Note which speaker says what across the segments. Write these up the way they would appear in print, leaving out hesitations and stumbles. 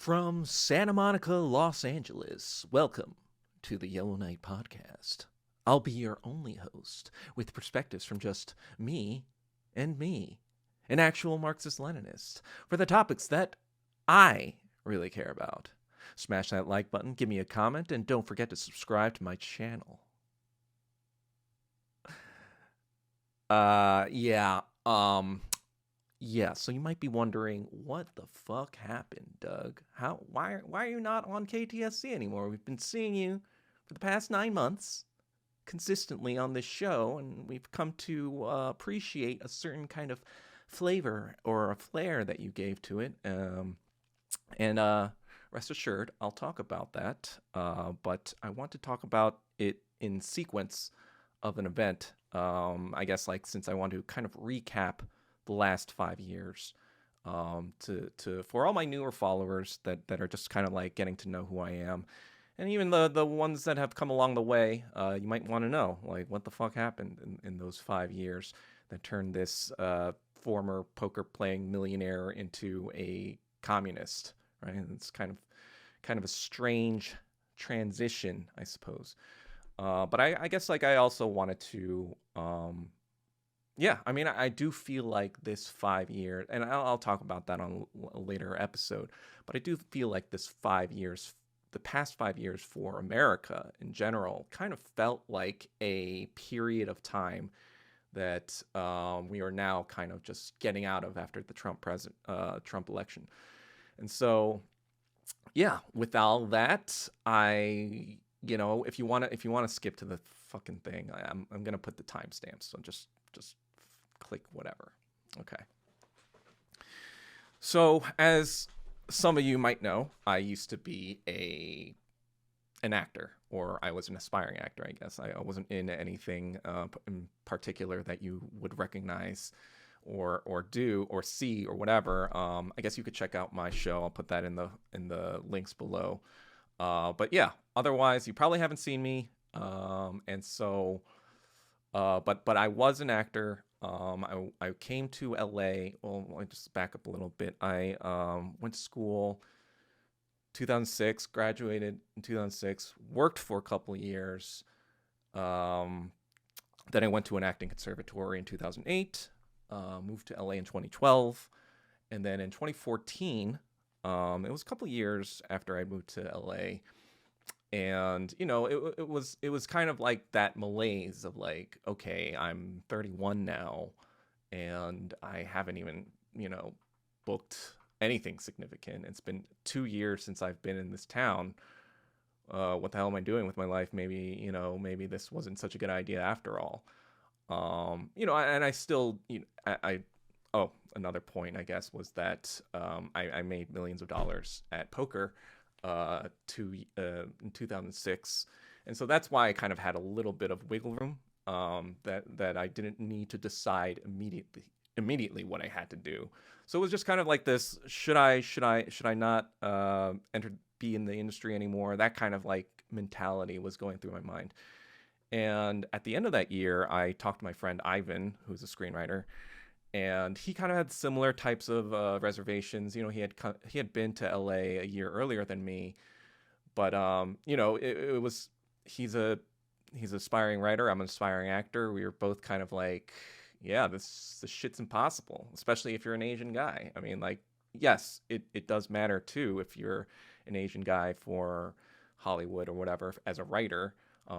Speaker 1: From Santa Monica, Los Angeles, welcome to the Yellow Knight Podcast. I'll be your only host, with perspectives from just me and me, an actual Marxist-Leninist, for the topics that I really care about. Smash that like button, give me a comment, and don't forget to subscribe to my channel. Yeah, so you might be wondering, what the fuck happened, Doug? Why are you not on KTSC anymore? We've been seeing you for the past 9 months consistently on this show, and we've come to appreciate a certain kind of flavor or a flair that you gave to it. And rest assured, I'll talk about that. But I want to talk about it in sequence of an event. I guess, like, since I want to kind of recap the last 5 years, to for all my newer followers that are just kind of like getting to know who I am, and even the ones that have come along the way. You might want to know, like, what the fuck happened in those 5 years that turned this former poker playing millionaire into a communist, right? And it's kind of a strange transition, I suppose. But I guess, like, I also wanted to yeah, I mean, I do feel like this 5 years, and I'll talk about that on a later episode, but I do feel like this 5 years, the past 5 years for America in general, kind of felt like a period of time that we are now kind of just getting out of after the Trump election. And so, yeah, with all that, if you want to skip to the fucking thing, I'm gonna put the timestamps, so just click whatever. Okay. So, as some of you might know, I used to be an actor, or I was an aspiring actor, I guess. I wasn't in anything in particular that you would recognize or do or see or whatever. I guess you could check out my show. I'll put that in the links below. But yeah, otherwise you probably haven't seen me. And so, but I was an actor. I came to LA. Well, let me just back up a little bit. I went to school 2006, graduated in 2006, worked for a couple of years. Then I went to an acting conservatory in 2008, moved to LA in 2012. And then in 2014, it was a couple of years after I moved to LA. And, it was kind of like that malaise of, like, okay, I'm 31 now, and I haven't even, booked anything significant. It's been 2 years since I've been in this town. What the hell am I doing with my life? Maybe this wasn't such a good idea after all. And I still, oh, another point, I guess, was that I made millions of dollars at poker in 2006, and so that's why I kind of had a little bit of wiggle room, that I didn't need to decide immediately what I had to do. So it was just kind of like this: should I not be in the industry anymore? That kind of like mentality was going through my mind. And at the end of that year, I talked to my friend Ivan, who's a screenwriter. And he kind of had similar types of reservations. He had been to LA a year earlier than me, but it was he's an aspiring writer. I'm an aspiring actor. We were both kind of like, yeah, this shit's impossible, especially if you're an Asian guy. I mean, like, yes, it does matter too if you're an Asian guy for Hollywood or whatever as a writer.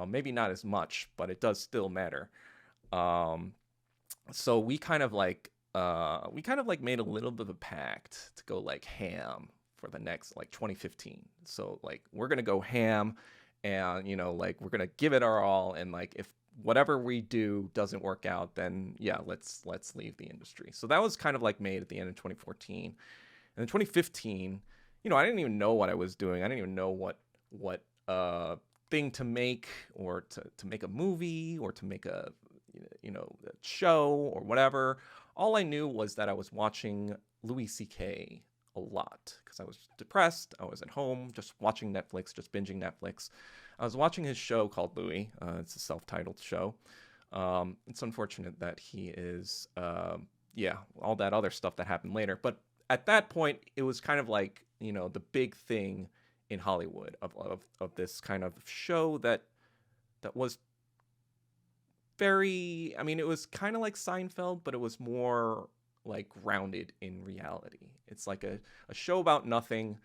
Speaker 1: Maybe not as much, but it does still matter. So we kind of like made a little bit of a pact to go like ham for the next, like, 2015. So, like, we're gonna go ham, and like, we're gonna give it our all, and, like, if whatever we do doesn't work out, then yeah, let's leave the industry. So that was kind of like made at the end of 2014. And in 2015, I didn't even know what I was doing. I didn't even know what thing to make, or to make a movie, or to make a show or whatever. All I knew was that I was watching Louie CK a lot because I was depressed. I was at home just watching Netflix, just binging Netflix. I was watching his show called Louie. It's a self-titled show. It's unfortunate that he is, all that other stuff that happened later. But at that point, it was kind of like the big thing in Hollywood of this kind of show that was very, I mean, it was kind of like Seinfeld, but it was more like grounded in reality. It's like a show about nothing,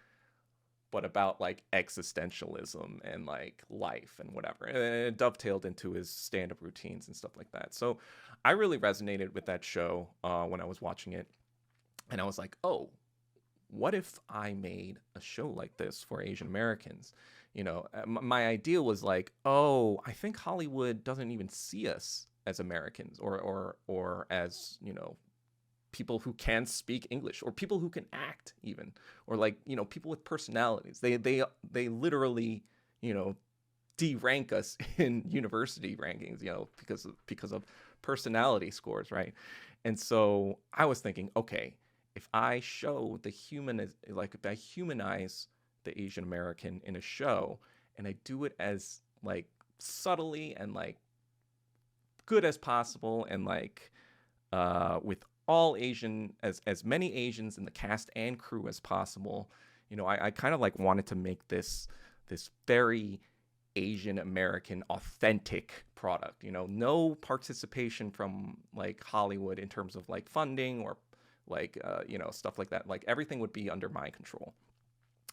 Speaker 1: but about like existentialism and like life and whatever. And it dovetailed into his stand-up routines and stuff like that. So I really resonated with that show when I was watching it. And I was like, oh, what if I made a show like this for Asian Americans? My idea was like, oh, I think Hollywood doesn't even see us as Americans or as, people who can speak English or people who can act even, or like, people with personalities. They literally, de-rank us in university rankings, because of personality scores, right? And so I was thinking, okay, if I show if I humanize the Asian American in a show and I do it as like subtly and like good as possible and like with all Asian, as many Asians in the cast and crew as possible, I kind of like wanted to make this very Asian American authentic product, no participation from like Hollywood in terms of like funding or like stuff like that. Like everything would be under my control.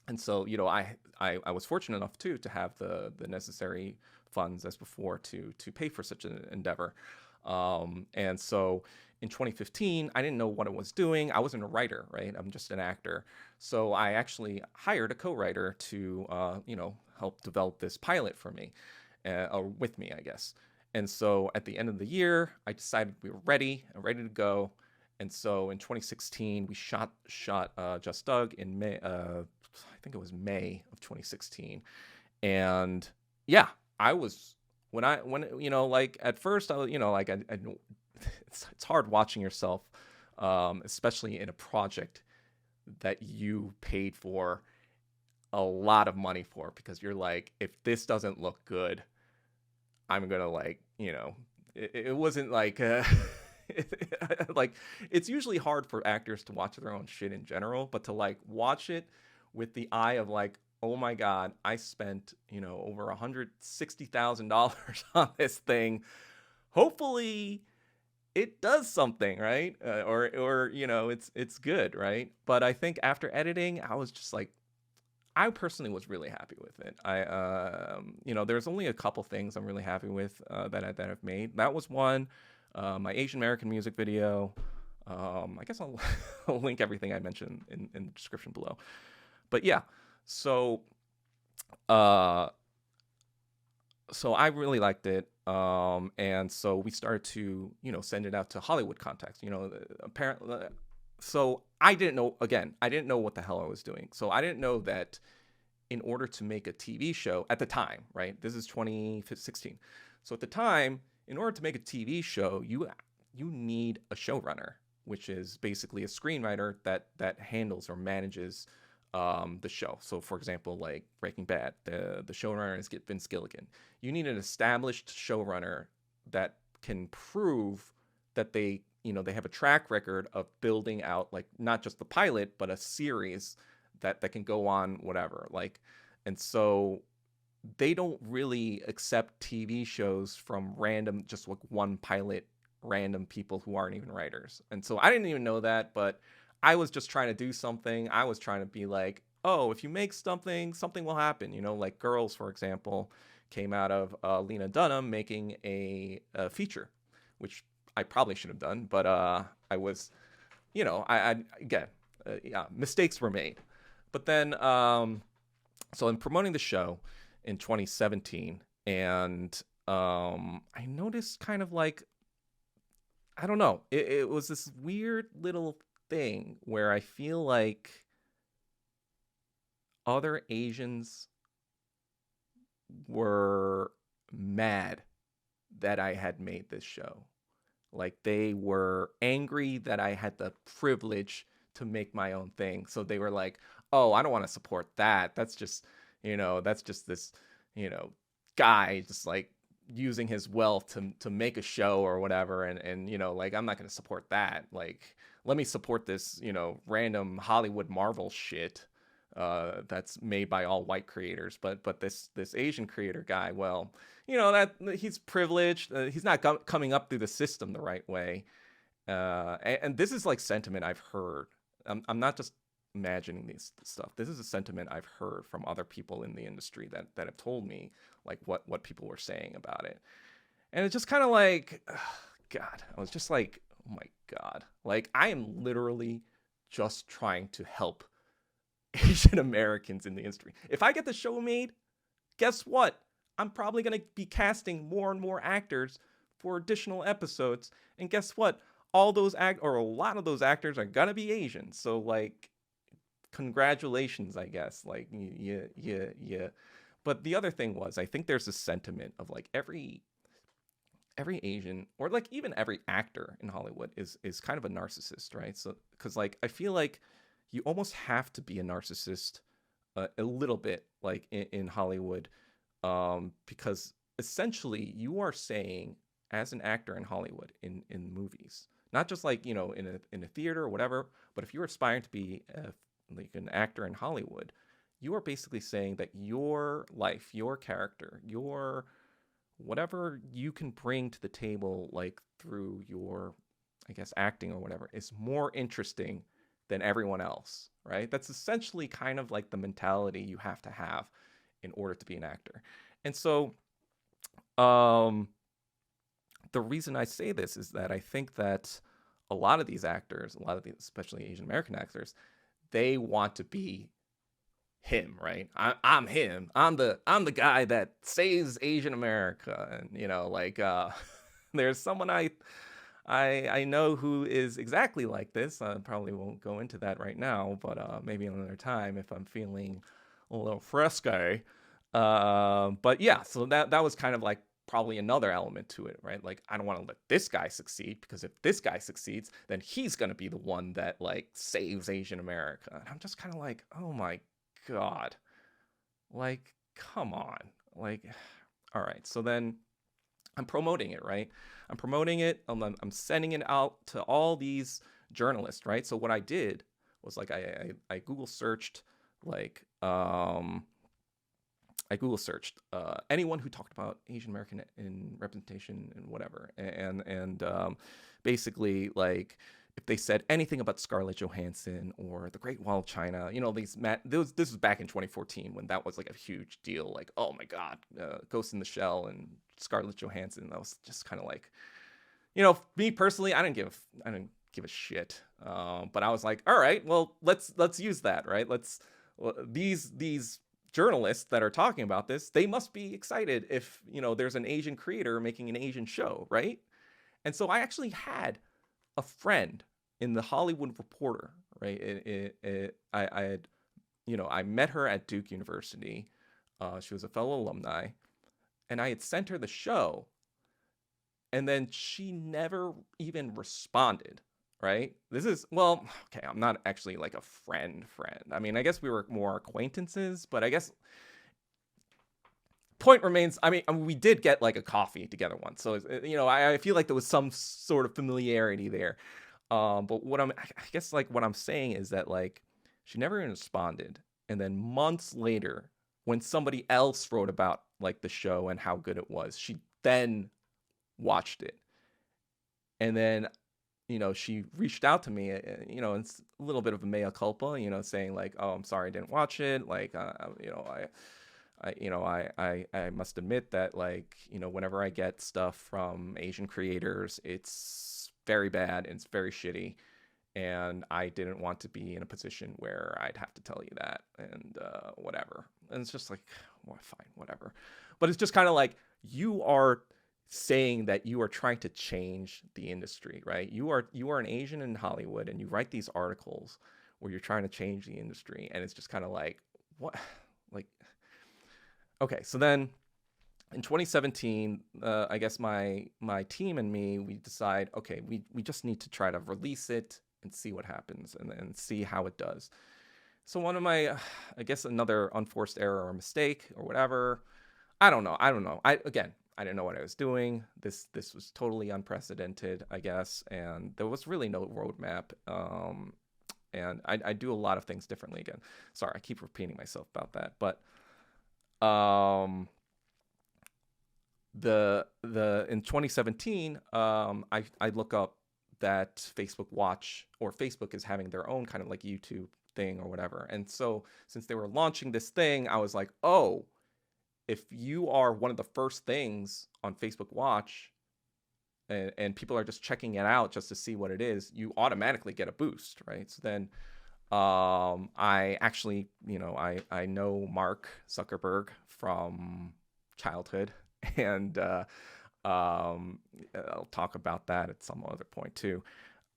Speaker 1: And so I was fortunate enough too to have the necessary funds as before to pay for such an endeavor. And so in 2015, I didn't know what I was doing. I wasn't a writer, right? I'm just an actor. So I actually hired a co-writer to help develop this pilot for me, or with me, I guess. And so at the end of the year, I decided we were ready to go. And so in 2016, we shot Just Doug in May. I think it was May of 2016. And yeah, I was when like at first I was, like I it's hard watching yourself, especially in a project that you paid for a lot of money for, because you're like, if this doesn't look good, I'm gonna like, it wasn't like like, it's usually hard for actors to watch their own shit in general, but to like watch it with the eye of like, oh my God, I spent, over $160,000 on this thing. Hopefully it does something, right? Or it's good, right? But I think after editing, I was just like, I personally was really happy with it. There's only a couple things I'm really happy with that I've made. That was one. My Asian American music video. I guess I'll link everything I mentioned in the description below. But yeah, so I really liked it. And so we started to, send it out to Hollywood contacts, apparently. So I didn't know what the hell I was doing. So I didn't know that in order to make a TV show at the time, right? This is 2016. So at the time, in order to make a TV show, you need a showrunner, which is basically a screenwriter that handles or manages the show. So for example, like Breaking Bad, the showrunner is Vince Gilligan. You need an established showrunner that can prove that they have a track record of building out, like, not just the pilot, but a series that can go on whatever. Like, and so they don't really accept TV shows from random, just like one pilot, random people who aren't even writers. And so I didn't even know that, but I was just trying to do something. I was trying to be like, oh, if you make something will happen. Like Girls, for example, came out of Lena Dunham making a feature, which I probably should have done, but I was, mistakes were made. But then, so I'm promoting the show in 2017, and I noticed kind of like, I don't know, it was this weird little thing where I feel like other Asians were mad that I had made this show. Like, they were angry that I had the privilege to make my own thing. So they were like, oh, I don't want to support that. That's just this, guy just like using his wealth to make a show or whatever. And like, I'm not going to support that. Like, let me support this, random Hollywood Marvel shit. that's made by all white creators, but this Asian creator guy, well, that he's privileged. He's not coming up through the system the right way. And this is like sentiment I've heard. I'm not just imagining these stuff. This is a sentiment I've heard from other people in the industry that have told me like what people were saying about it. And it's just kind of like, God, I was just like, oh my God, like I am literally just trying to help Asian Americans in the industry. If I get the show made, guess what? I'm probably going to be casting more and more actors for additional episodes. And guess what? All those or a lot of those actors are going to be Asian. So like, congratulations, I guess. Like, yeah. But the other thing was, I think there's a sentiment of like every Asian, or like even every actor in Hollywood is kind of a narcissist, right? So, because like I feel like you almost have to be a narcissist a little bit, like in Hollywood, because essentially you are saying, as an actor in Hollywood, in movies, not just like in a theater or whatever, but if you're aspiring to be like an actor in Hollywood, you are basically saying that your life, your character, your whatever you can bring to the table, like through your, I guess, acting or whatever, is more interesting than everyone else, right? That's essentially kind of like the mentality you have to have in order to be an actor. And so the reason I say this is that I think that a lot of these actors, especially Asian American actors, they want to be him, right? I'm him. I'm the guy that saves Asian America, and like there's someone I know who is exactly like this. I probably won't go into that right now, but maybe another time if I'm feeling a little fresco. But yeah, so that was kind of like probably another element to it, right? Like, I don't want to let this guy succeed, because if this guy succeeds, then he's going to be the one that like saves Asian America. And I'm just kind of like, oh my God, like, come on. Like, all right. So then I'm promoting it, right? I'm promoting it. I'm sending it out to all these journalists, right? So what I did was like, I Google searched like, I Google searched anyone who talked about Asian American in representation and whatever, and basically like if they said anything about Scarlett Johansson or the Great Wall of China, this was back in 2014 when that was like a huge deal. Like, oh my God, Ghost in the Shell and Scarlett Johansson. That was just kind of like, me personally, I didn't give a shit. But I was like, all right, well, let's use that, right? These journalists that are talking about this, they must be excited if there's an Asian creator making an Asian show, right? And so I actually had a friend in the Hollywood Reporter, right? I met her at Duke University. She was a fellow alumni, and I had sent her the show, and then she never even responded. Right? This is, well, okay, I'm not actually like a friend. I mean, I guess we were more acquaintances, but I guess point remains, I mean, we did get like a coffee together once. So, I feel like there was some sort of familiarity there. But I guess like what I'm saying is that like she never even responded. And then months later, when somebody else wrote about like the show and how good it was, she then watched it. And then she reached out to me, it's a little bit of a mea culpa, saying like, oh, I'm sorry I didn't watch it. Like, I must admit that like, whenever I get stuff from Asian creators, it's very bad and it's very shitty. And I didn't want to be in a position where I'd have to tell you that and whatever. And it's just like, well, fine, whatever. But it's just kind of like, you are saying that you are trying to change the industry, right? You are an Asian in Hollywood, and you write these articles where you're trying to change the industry, and it's just kind of like, what? Like, okay, so then in 2017, I guess my team and me, we decide, okay, we just need to try to release it and see what happens, and see how it does. So one of my, I guess another unforced error or mistake or whatever, I don't know. I didn't know what I was doing. This was totally unprecedented, I guess, and there was really no roadmap. And I do a lot of things differently again. Sorry, I keep repeating myself about that. But the in 2017, I look up that Facebook Watch or Facebook is having their own kind of like YouTube thing or whatever. And so since they were launching this thing, I was like, oh, if you are one of the first things on Facebook Watch and people are just checking it out just to see what it is, you automatically get a boost, right? So then I actually, I know Mark Zuckerberg from childhood, and I'll talk about that at some other point too.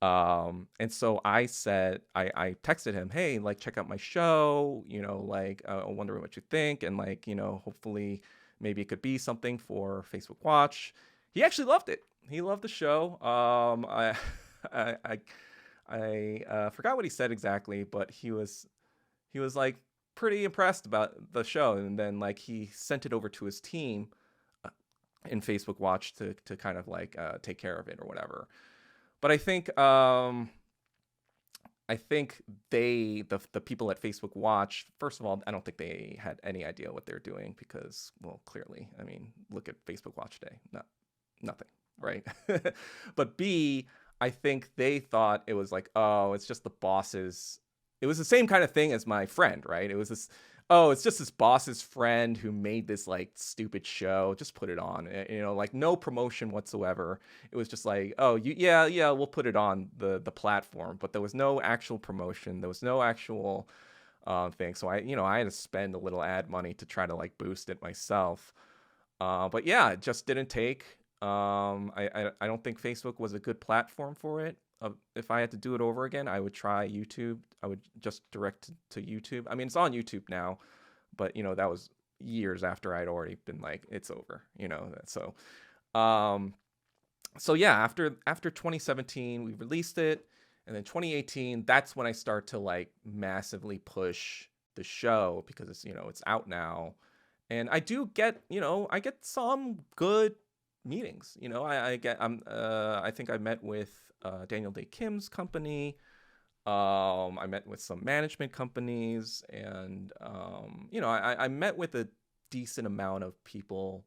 Speaker 1: And so I said, I texted him, hey, like, check out my show, I'm wondering what you think. And like, hopefully maybe it could be something for Facebook Watch. He actually loved it. He loved the show. I forgot what he said exactly, but he was like pretty impressed about the show. And then like he sent it over to his team in Facebook Watch to kind of like take care of it or whatever. But I think the people at Facebook Watch, first of all, I don't think they had any idea what they're doing because, well, clearly, I mean, look at Facebook Watch today, nothing, right? But B, I think they thought it was like, oh, it's just the boss's. It was the same kind of thing as my friend, right? It was this, oh, it's just this boss's friend who made this like stupid show. Just put it on, like no promotion whatsoever. It was just like, oh, yeah, we'll put it on the platform, but there was no actual promotion. There was no actual thing. So I had to spend a little ad money to try to like boost it myself. But yeah, it just didn't take. I don't think Facebook was a good platform for it. If I had to do it over again, I would try YouTube. I would just direct to YouTube. I mean, it's on YouTube now, but that was years after I'd already been like, it's over, So, so yeah, after 2017, we released it, and then 2018, that's when I start to like massively push the show because it's out now, and I do get I get some good meetings. I think I met with Daniel Day Kim's company. I met with some management companies, and I met with a decent amount of people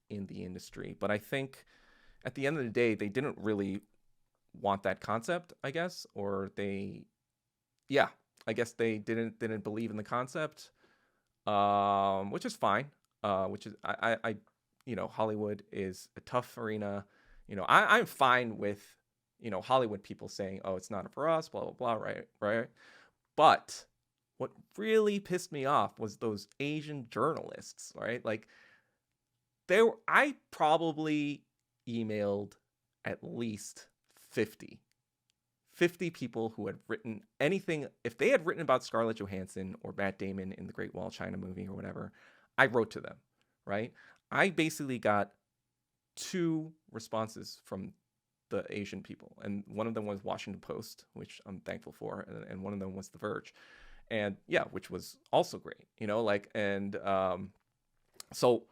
Speaker 1: in the industry. But I think at the end of the day, they didn't really want that concept, I guess, or I guess they didn't believe in the concept, which is fine. Which is I Hollywood is a tough arena. I'm fine with Hollywood people saying, oh, it's not for us, blah blah blah, right. But what really pissed me off was those Asian journalists, right? Like I probably emailed at least 50 people who had written anything. If they had written about Scarlett Johansson or Matt Damon in the Great Wall of China movie or whatever, I wrote to them, right? I basically got 2 responses from the Asian people, and one of them was Washington Post, which I'm thankful for, and one of them was The Verge, and yeah, which was also great, so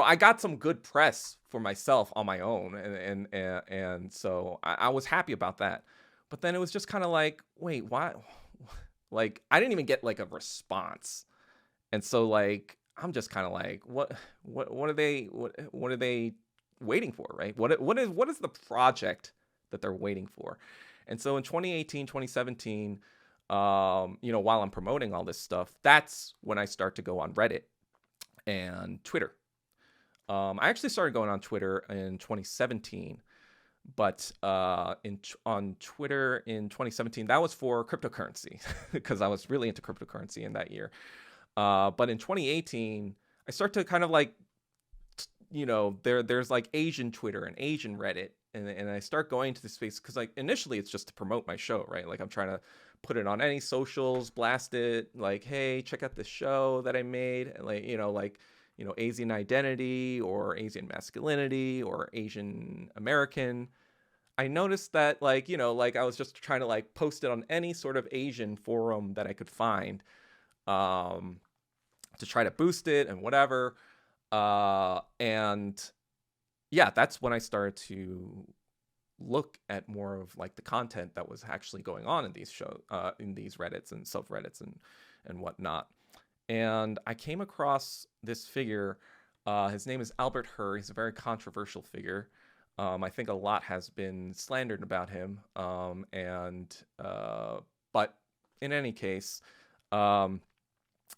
Speaker 1: I got some good press for myself on my own, and so I was happy about that. But then it was just kind of like, wait, why? Like I didn't even get like a response, and so like I'm just kind of like, what are they waiting for, right? What is the project that they're waiting for? And so in 2018, 2017, while I'm promoting all this stuff, that's when I start to go on Reddit and Twitter. I actually started going on Twitter in 2017, but on Twitter in 2017, that was for cryptocurrency because I was really into cryptocurrency in that year. But in 2018, I start to kind of like, there's like Asian Twitter and Asian Reddit, and I start going to this space because like initially it's just to promote my show, right? Like I'm trying to put it on any socials, blast it, like, hey, check out this show that I made, and like Asian identity or Asian masculinity or Asian American. I noticed that like I was just trying to like post it on any sort of Asian forum that I could find, to try to boost it and whatever. And yeah, that's when I started to look at more of like the content that was actually going on in these in these Reddits and subreddits and whatnot. And I came across this figure. His name is Albert Hur. He's a very controversial figure. I think a lot has been slandered about him. But in any case,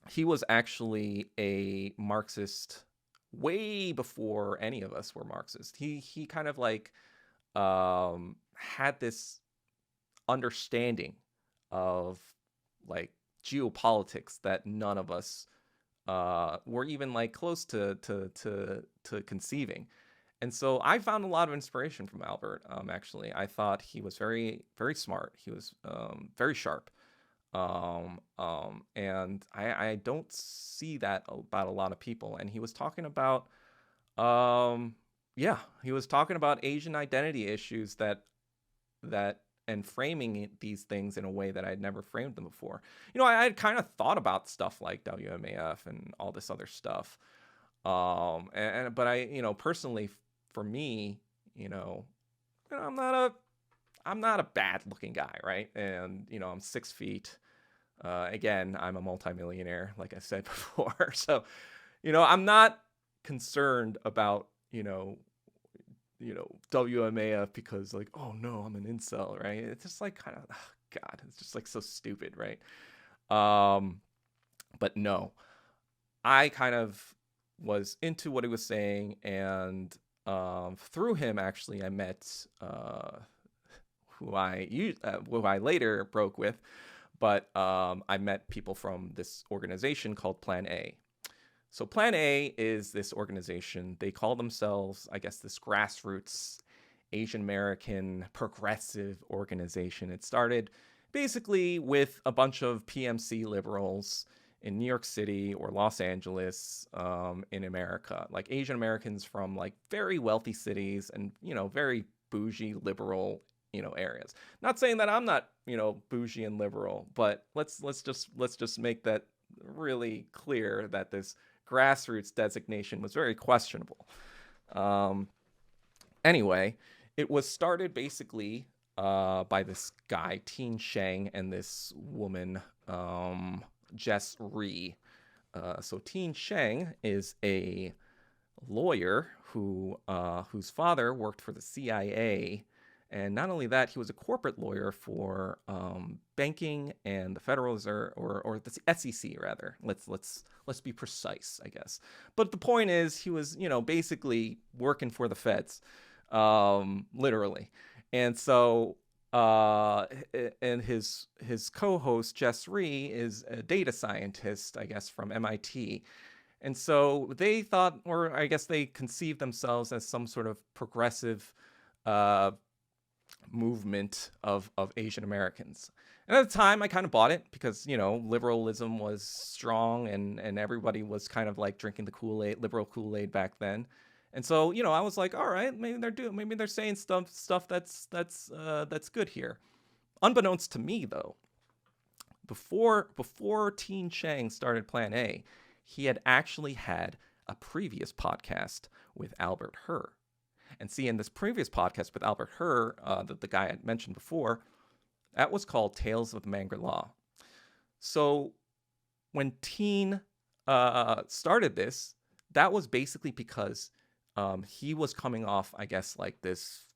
Speaker 1: he was actually a Marxist way before any of us were Marxist. He kind of like had this understanding of like geopolitics that none of us were even like close to conceiving. And so I found a lot of inspiration from Albert. Actually, I thought he was very, very smart. He was very sharp. And I don't see that about a lot of people. And he was talking about, he was talking about Asian identity issues that and framing these things in a way that I'd never framed them before. I had kind of thought about stuff like WMAF and all this other stuff. But I, personally, for me, I'm not a bad looking guy, right? And, I'm 6 feet. Again, I'm a multimillionaire, like I said before. So, I'm not concerned about, WMAF because like, oh no, I'm an incel, right? It's just like kind of, oh God, it's just like so stupid, right? But no, I kind of was into what he was saying, and through him, actually, I met who I later broke with, but I met people from this organization called Plan A. So Plan A is this organization. They call themselves, I guess, this grassroots Asian American progressive organization. It started basically with a bunch of PMC liberals in New York City or Los Angeles in America, like Asian Americans from like very wealthy cities and, very bougie liberal, areas. Not saying that I'm not, bougie and liberal, but let's just make that really clear that this grassroots designation was very questionable. Anyway, it was started basically by this guy, Teen Sheng, and this woman, Jess Ree. So Teen Sheng is a lawyer whose father worked for the CIA. And not only that, he was a corporate lawyer for banking and the Federal Reserve, or the SEC rather. Let's be precise, I guess. But the point is, he was basically working for the feds, literally. And so, and his co-host Jess Ree is a data scientist, I guess, from MIT. And so they thought, or I guess they conceived themselves as some sort of progressive movement of Asian Americans. And at the time, I kind of bought it because, liberalism was strong and everybody was kind of like drinking the Kool-Aid, liberal Kool-Aid back then. And so, I was like, all right, maybe they're saying stuff that's good here. Unbeknownst to me, though, before Teen Sheng started Plan A, he had actually had a previous podcast with Albert Hur. And see, in this previous podcast with Albert Hur, the guy I mentioned before, that was called Tales of the Mangri Law. So when Teen started this, that was basically because he was coming off, I guess, like this,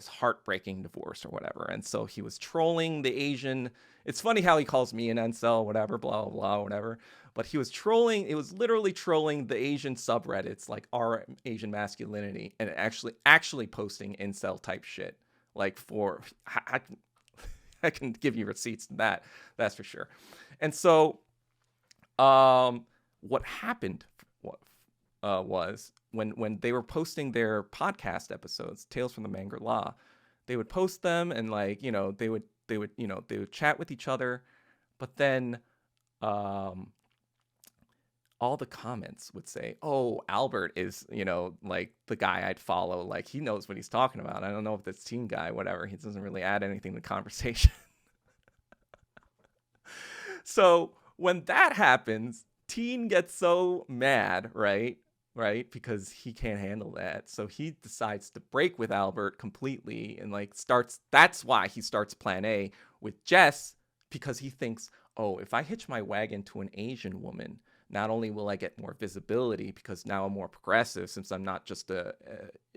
Speaker 1: heartbreaking divorce or whatever. And so he was trolling the Asian. It's funny how he calls me an incel, whatever, blah, blah, blah, whatever. But he was trolling. It was literally trolling the Asian subreddits, like our Asian masculinity, and actually posting incel type shit. Like I can give you receipts to that. That's for sure. And so, what happened was when they were posting their podcast episodes, Tales from the Mangri Law, they would post them and they would chat with each other, but then all the comments would say, oh, Albert is, like the guy I'd follow. Like, he knows what he's talking about. I don't know if this teen guy, whatever, he doesn't really add anything to the conversation. So when that happens, Teen gets so mad, right? right? Because he can't handle that. So he decides to break with Albert completely and like that's why he starts plan A with Jess, because he thinks, oh, if I hitch my wagon to an Asian woman, not only will I get more visibility because now I'm more progressive since I'm not just a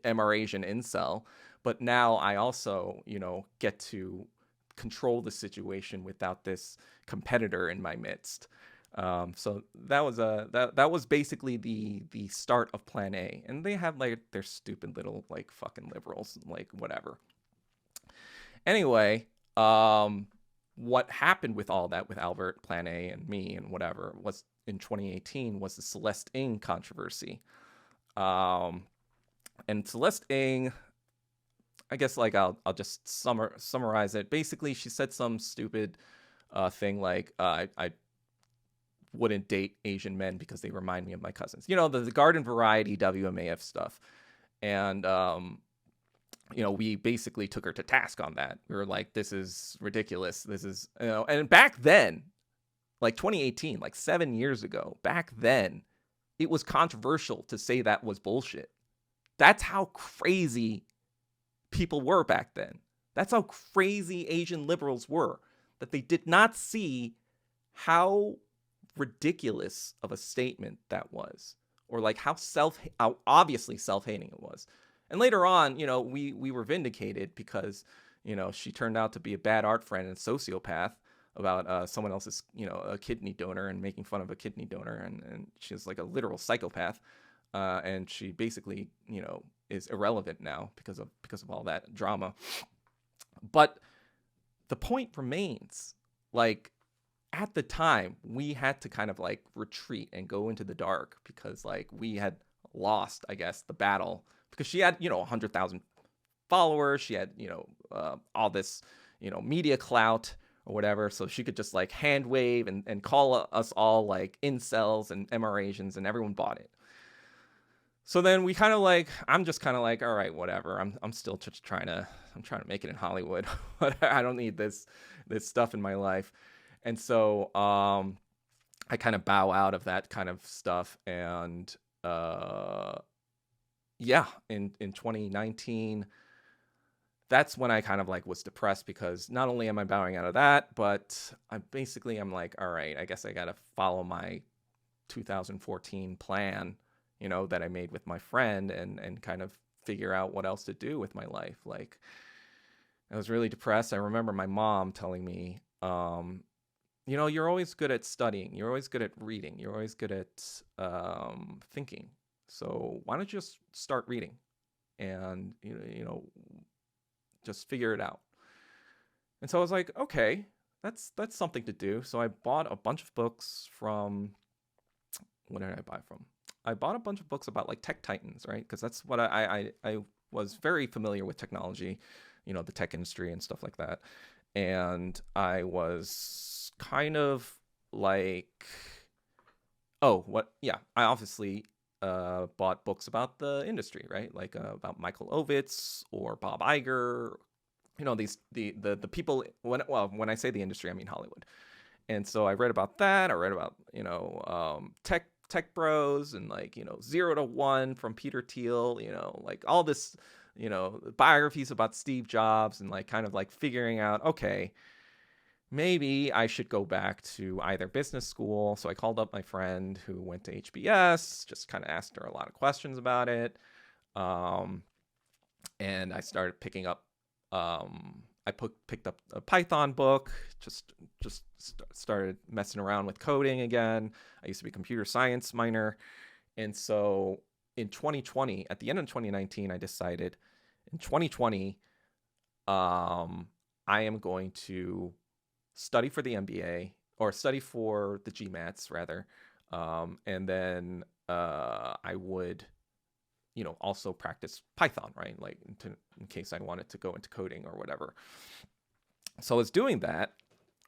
Speaker 1: MR Asian incel, but now I also, get to control the situation without this competitor in my midst. So that was basically the start of Plan A, and they have like their stupid little like fucking liberals, like whatever. Anyway, what happened with all that with Albert, Plan A, and me and whatever was in 2018 was the Celeste Ng controversy. And Celeste Ng, I guess like I'll just summarize it. Basically, she said some stupid thing like I wouldn't date Asian men because they remind me of my cousins. The garden variety WMAF stuff. And we basically took her to task on that. We were like, this is ridiculous. This is, and back then, like 2018, like 7 years ago, back then, it was controversial to say that was bullshit. That's how crazy people were back then. That's how crazy Asian liberals were, that they did not see how ridiculous of a statement that was, or like how obviously self-hating it was. And later on, we were vindicated because, she turned out to be a bad art friend and sociopath about someone else's, a kidney donor and making fun of a kidney donor. And she's like a literal psychopath. And she basically, is irrelevant now because of all that drama. But the point remains, like, at the time, we had to kind of like retreat and go into the dark because like we had lost, I guess, the battle, because she had, 100,000 followers. She had, all this, media clout or whatever. So she could just like hand wave and call us all like incels and MR Asians, and everyone bought it. So then we kind of like, I'm just kind of like, all right, whatever. I'm still just trying to make it in Hollywood. I don't need this stuff in my life. And so I kind of bow out of that kind of stuff. And in 2019, that's when I kind of like was depressed, because not only am I bowing out of that, but I'm like, all right, I guess I got to follow my 2014 plan, that I made with my friend, and kind of figure out what else to do with my life. Like, I was really depressed. I remember my mom telling me, you're always good at studying. You're always good at reading. You're always good at thinking. So why don't you just start reading and, just figure it out. And so I was like, okay, that's something to do. So I bought a bunch of books from, what did I buy from? I bought a bunch of books about like tech titans, right? Because that's what I was very familiar with technology, the tech industry and stuff like that. And I was kind of like, I obviously bought books about the industry, right? Like about Michael Ovitz or Bob Iger, the people, when I say the industry, I mean Hollywood. And so I read about that. I read about, tech bros, and like, 0 to 1 from Peter Thiel, like all this, biographies about Steve Jobs, and like kind of like figuring out, okay, maybe I should go back to either business school. So I called up my friend who went to HBS, just kind of asked her a lot of questions about it. And I started picking up, picked up a Python book, just started messing around with coding again. I used to be a computer science minor. And so in 2020, at the end of 2019, I decided in 2020, I am going to study for the MBA, or study for the GMATs rather. And then I would, also practice Python, right? Like in case I wanted to go into coding or whatever. So I was doing that,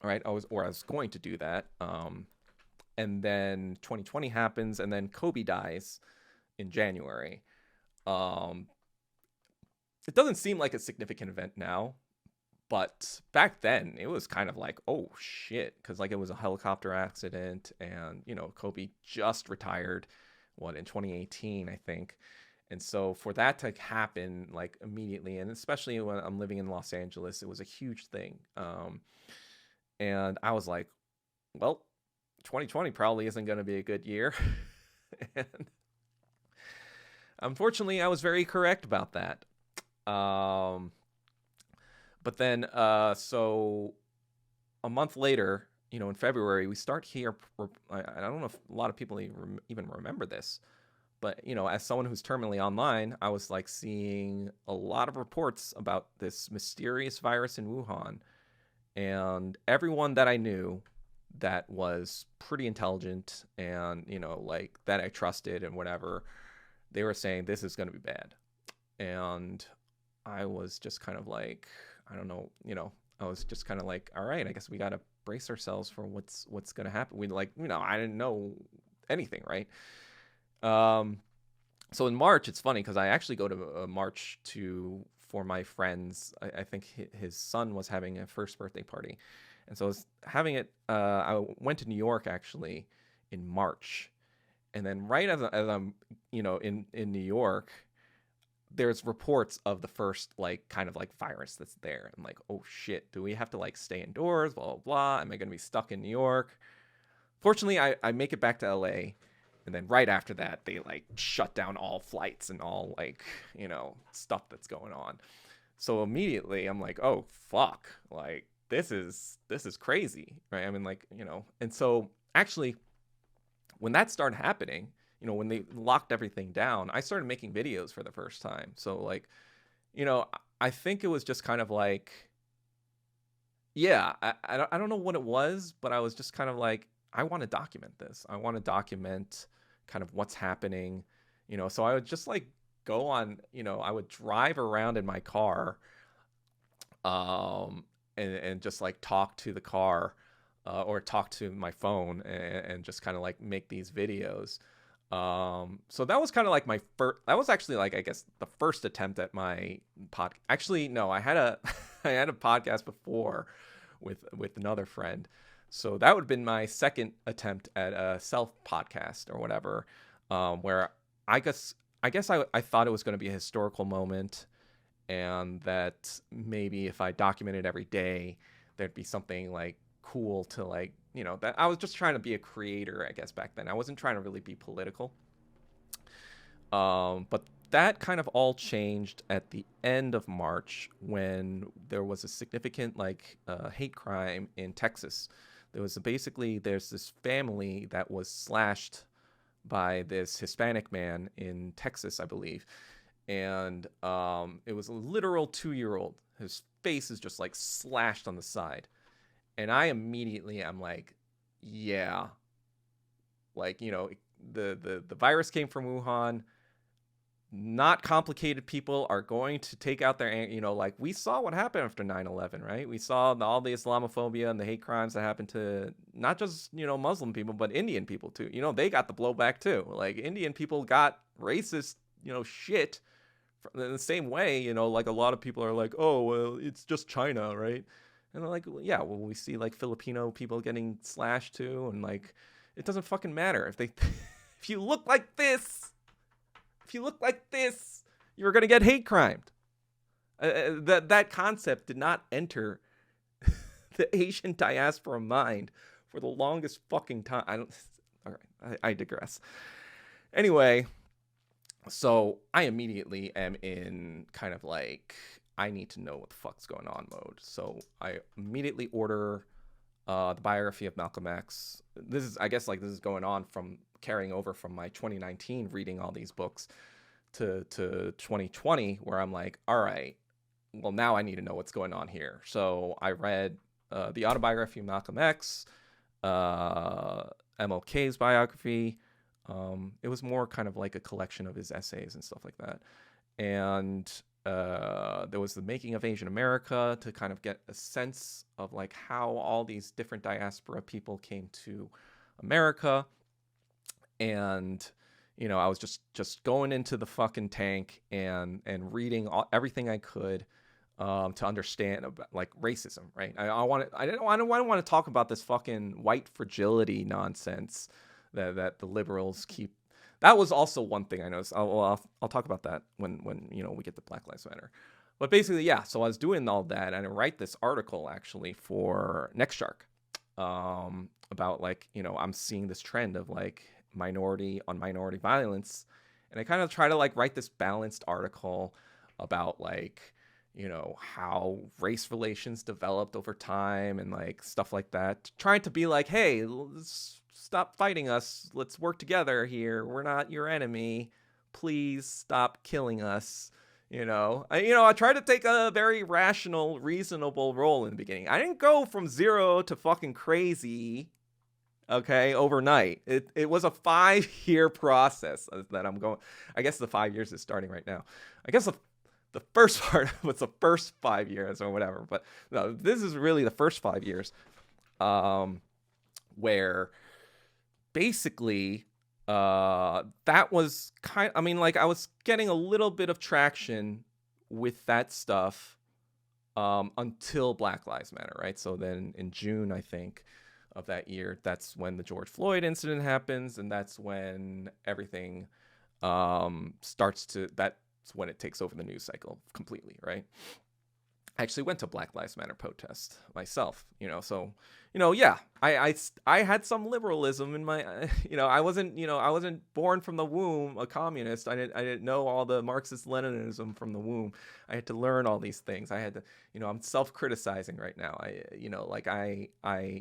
Speaker 1: right? I was going to do that. And then 2020 happens, and then Kobe dies in January. It doesn't seem like a significant event now, but back then it was kind of like, oh shit, because like it was a helicopter accident, and Kobe just retired in 2018, I think. And so for that to happen like immediately, and especially when I'm living in Los Angeles, it was a huge thing. And I was like, well, 2020 probably isn't going to be a good year. And unfortunately, I was very correct about that. But then, so a month later, in February, we start here. I don't know if a lot of people even remember this, but, as someone who's terminally online, I was like seeing a lot of reports about this mysterious virus in Wuhan. And everyone that I knew that was pretty intelligent and, like that I trusted and whatever, they were saying this is going to be bad. And I was just kind of like, I don't know, I was just kind of like, all right, I guess we got to brace ourselves for what's going to happen. We I didn't know anything, right? So in March, it's funny because I actually go to March for my friends. I think his son was having a first birthday party. And so I was having it, I went to New York actually in March. And then right as I'm, in New York, there's reports of the first kind of virus that's there. I'm like, oh shit, do we have to stay indoors, blah, blah, blah. Am I going to be stuck in New York? Fortunately, I make it back to LA. And then right after that, they shut down all flights and all stuff that's going on. So immediately I'm like, oh fuck, this is crazy, right? I mean, and so actually when that started happening, when they locked everything down, I started making videos for the first time. So I think it was just kind of yeah, I don't know what it was, but I was just kind of like, I want to document this. I want to document kind of what's happening, so I would just go on, I would drive around in my car, and just talk to the car, or talk to my phone and just kind of make these videos. So that was kind of that was actually I guess the first attempt at my actually, no, I had a, I had a podcast before with another friend. So that would have been my second attempt at a self podcast or whatever, where I guess I thought it was going to be a historical moment, and that maybe if I documented every day, there'd be something cool to that I was just trying to be a creator, I guess, back then. I wasn't trying to really be political. But that kind of all changed at the end of March when there was a significant hate crime in Texas. There's this family that was slashed by this Hispanic man in Texas, I believe. And it was a literal 2-year-old. His face is just slashed on the side. And I immediately am like, yeah, the virus came from Wuhan. Not complicated people are going to take out their, we saw what happened after 9/11, right? We saw all the Islamophobia and the hate crimes that happened to not just, Muslim people, but Indian people too. They got the blowback too. Indian people got racist, shit in the same way, a lot of people are like, oh, well, it's just China, right? And they're like, well, yeah, well, we see Filipino people getting slashed too. And it doesn't fucking matter if if you look like this, you're going to get hate crimed. That concept did not enter the Asian diaspora mind for the longest fucking time. All right, I digress. Anyway, so I immediately am in kind of I need to know what the fuck's going on mode. So I immediately order the biography of Malcolm X. I guess this is going on from carrying over from my 2019 reading all these books to 2020, where I'm like, all right, well, now I need to know what's going on here. So I read the autobiography of Malcolm X, MLK's biography. It was more kind of a collection of his essays and stuff like that. And there was the Making of Asian America, to kind of get a sense of how all these different diaspora people came to America. And I was just going into the fucking tank and reading everything I could to understand about racism, right? I don't want to talk about this fucking white fragility nonsense that the liberals keep, that was also one thing I noticed. I'll talk about that when we get to Black Lives Matter. But basically, yeah. So I was doing all that, and I write this article actually for Next Shark, about like I'm seeing this trend of like minority violence, and I kind of try to like write this balanced article about like how race relations developed over time and like stuff like that, trying to be like, hey, let's stop fighting us, let's work together here, we're not your enemy, please stop killing us. I tried to take a very rational, reasonable role in the beginning. I didn't go from zero to fucking crazy, okay, overnight. It was a 5-year process that I'm going. I guess the 5 years is starting right now. I guess the first part was the first 5 years or whatever. But no, this is really the first 5 years, where basically that was I was getting a little bit of traction with that stuff until Black Lives Matter, right? So then in June, I think, of that year, that's when the George Floyd incident happens, and that's when everything that's when it takes over the news cycle completely, right? I actually went to Black Lives Matter protest myself, so, yeah, I had some liberalism in my, I wasn't born from the womb a communist. I didn't know all the Marxist Leninism from the womb. I had to learn all these things. I had to, I'm self-criticizing right now.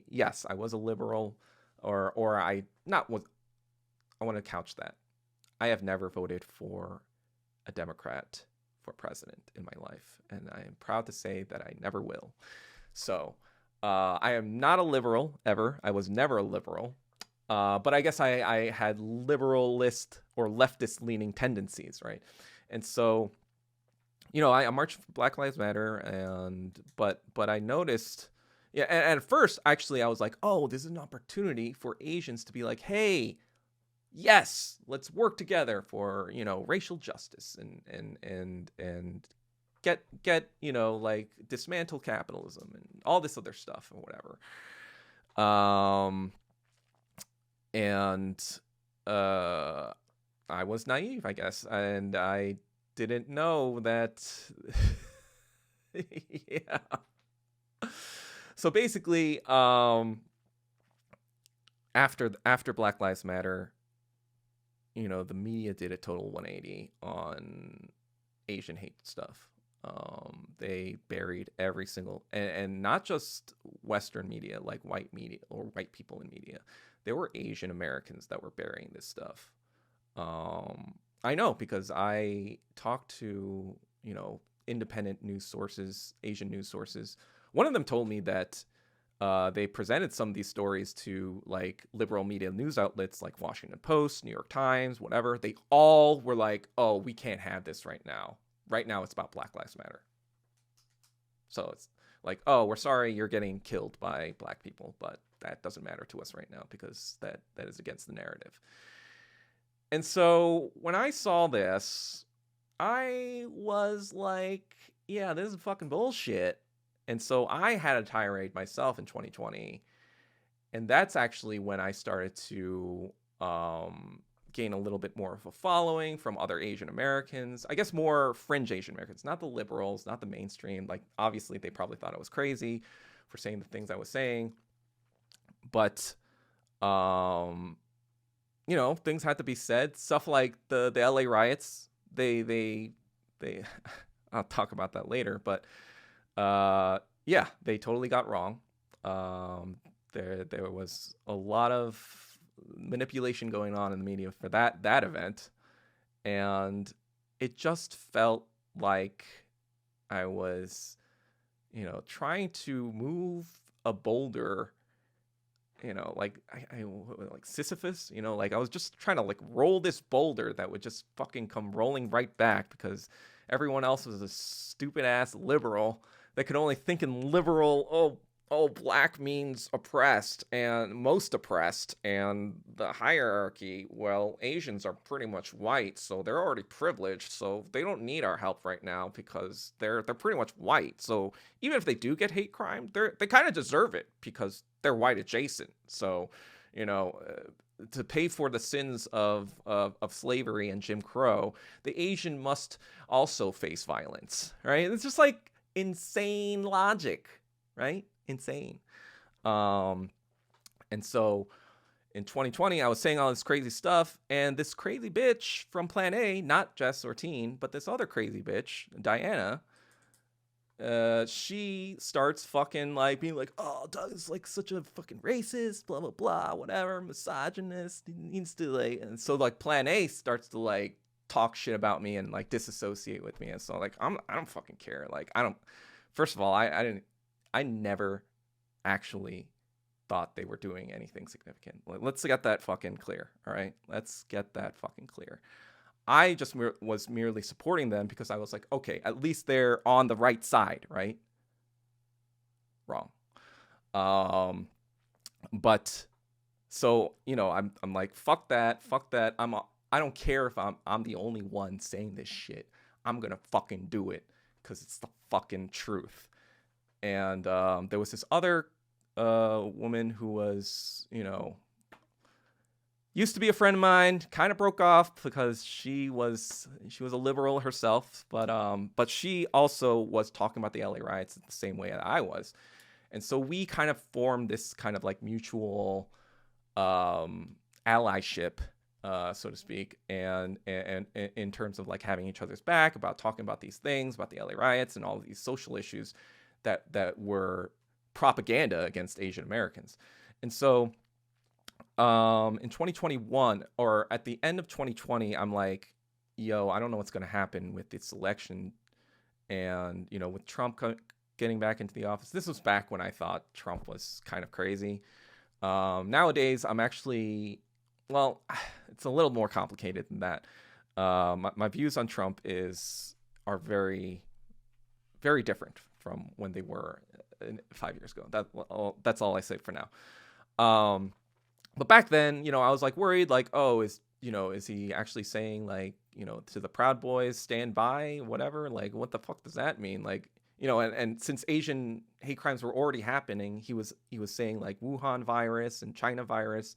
Speaker 1: Yes, I was a liberal, or I want to couch that. I have never voted for a Democrat for president in my life, and I am proud to say that I never will. So I am not a liberal ever. I was never a liberal, but I guess I had liberalist or leftist leaning tendencies, right? And so I marched for Black Lives Matter, but I noticed, yeah, and at first actually I was like, oh, this is an opportunity for Asians to be like, hey, yes, let's work together for racial justice and get like dismantle capitalism and all this other stuff and whatever. I was naive, I guess, and I didn't know that. Yeah. So basically, after Black Lives Matter, the media did a total 180 on Asian hate stuff. They buried every single, and not just Western media, like white media or white people in media. There were Asian Americans that were burying this stuff. I know because I talked to, independent news sources, Asian news sources. One of them told me that they presented some of these stories to like liberal media news outlets like Washington Post, New York Times, whatever. They all were like, oh, we can't have this right now. Right now it's about Black Lives Matter. So it's like, oh, we're sorry you're getting killed by black people, but that doesn't matter to us right now because that is against the narrative. And so when I saw this, I was like, yeah, this is fucking bullshit. And so I had a tirade myself in 2020. And that's actually when I started to gain a little bit more of a following from other Asian Americans. I guess more fringe Asian Americans, not the liberals, not the mainstream. Like, obviously, they probably thought I was crazy for saying the things I was saying. But, things had to be said. Stuff like the LA riots, they I'll talk about that later. But yeah, they totally got wrong. There was a lot of manipulation going on in the media for that event, and it just felt like I was, trying to move a boulder, like I like Sisyphus, like I was just trying to like roll this boulder that would just fucking come rolling right back because everyone else was a stupid ass liberal that could only think in liberal, black means oppressed and most oppressed, and the hierarchy, well, Asians are pretty much white, so they're already privileged, so they don't need our help right now because they're pretty much white. So even if they do get hate crime, they kind of deserve it because they're white adjacent. So, to pay for the sins of slavery and Jim Crow, the Asian must also face violence, right? It's just like insane logic, right? Insane. And so in 2020, I was saying all this crazy stuff, and this crazy bitch from Plan A, not Jess or Teen, but this other crazy bitch, Diana, she starts fucking like being like, oh, Doug is like such a fucking racist, blah blah blah, whatever, misogynist, he needs to like, and so like Plan A starts to like talk shit about me and like disassociate with me, and so like I don't fucking care. Like I don't. First of all, I never actually thought they were doing anything significant. Let's get that fucking clear. All right, let's get that fucking clear. I just was merely supporting them because I was like, okay, at least they're on the right side, right? Wrong. But so, you know, I'm like, fuck that. I don't care if I'm the only one saying this shit. I'm gonna fucking do it because it's the fucking truth. And there was this other woman who was, you know, used to be a friend of mine, kind of broke off because she was a liberal herself, but she also was talking about the LA riots the same way that I was. And so we kind of formed this kind of like mutual allyship, so to speak, and in terms of like having each other's back about talking about these things, about the LA riots and all of these social issues that were propaganda against Asian Americans. And so in 2021, or at the end of 2020, I'm like, yo, I don't know what's going to happen with this election. And, you know, with Trump getting back into the office, this was back when I thought Trump was kind of crazy. Nowadays, I'm actually, well, it's a little more complicated than that. My views on Trump are very, very different from when they were 5 years ago. That's all I say for now. But back then, you know, I was like worried, like, oh, is he actually saying like, you know, to the Proud Boys, stand by, whatever? Like, what the fuck does that mean? Like, you know, and since Asian hate crimes were already happening, he was saying like Wuhan virus and China virus.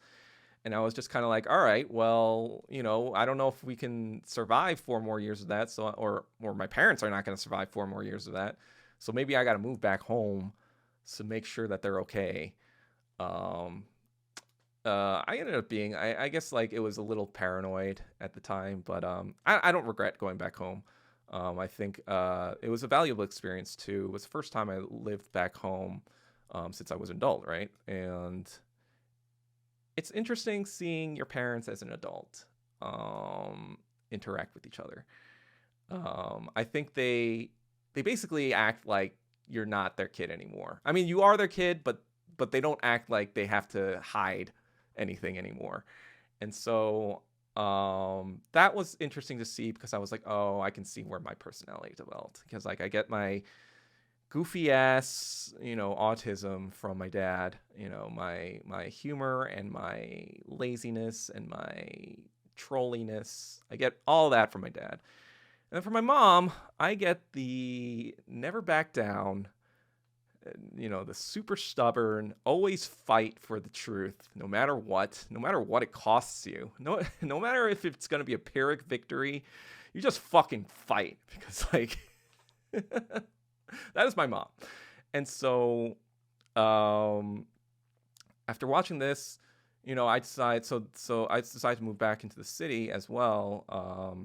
Speaker 1: And I was just kind of like, all right, well, you know, I don't know if we can survive 4 more years of that. So, or my parents are not going to survive 4 more years of that. So maybe I got to move back home to make sure that they're okay. I ended up being, I guess, like, it was a little paranoid at the time, but I don't regret going back home. I think it was a valuable experience too. It was the first time I lived back home since I was an adult, right? And it's interesting seeing your parents as an adult interact with each other. I think they basically act like you're not their kid anymore. I mean, you are their kid, but they don't act like they have to hide anything anymore. And so that was interesting to see because I was like, oh, I can see where my personality developed, because like I get my goofy ass, you know, autism from my dad, you know, my humor and my laziness and my trolliness. I get all that from my dad. And then from my mom, I get the never back down, you know, the super stubborn, always fight for the truth, no matter what it costs you. No matter if it's going to be a Pyrrhic victory, you just fucking fight, because like, that is my mom. And so, after watching this, you know, I decided to move back into the city as well.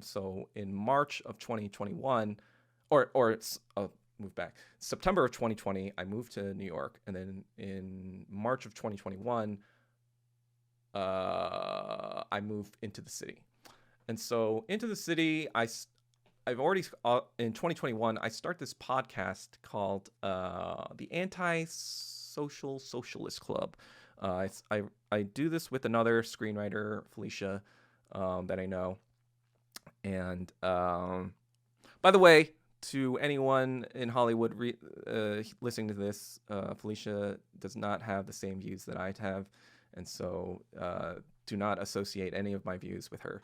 Speaker 1: So in March of 2021, moved back. September of 2020, I moved to New York, and then in March of 2021, I moved into the city. And so into the city, I've already in 2021, I start this podcast called the Anti-Social Socialist Club. I do this with another screenwriter, Felicia, that I know. And by the way, to anyone in Hollywood listening to this, Felicia does not have the same views that I have, and so do not associate any of my views with her.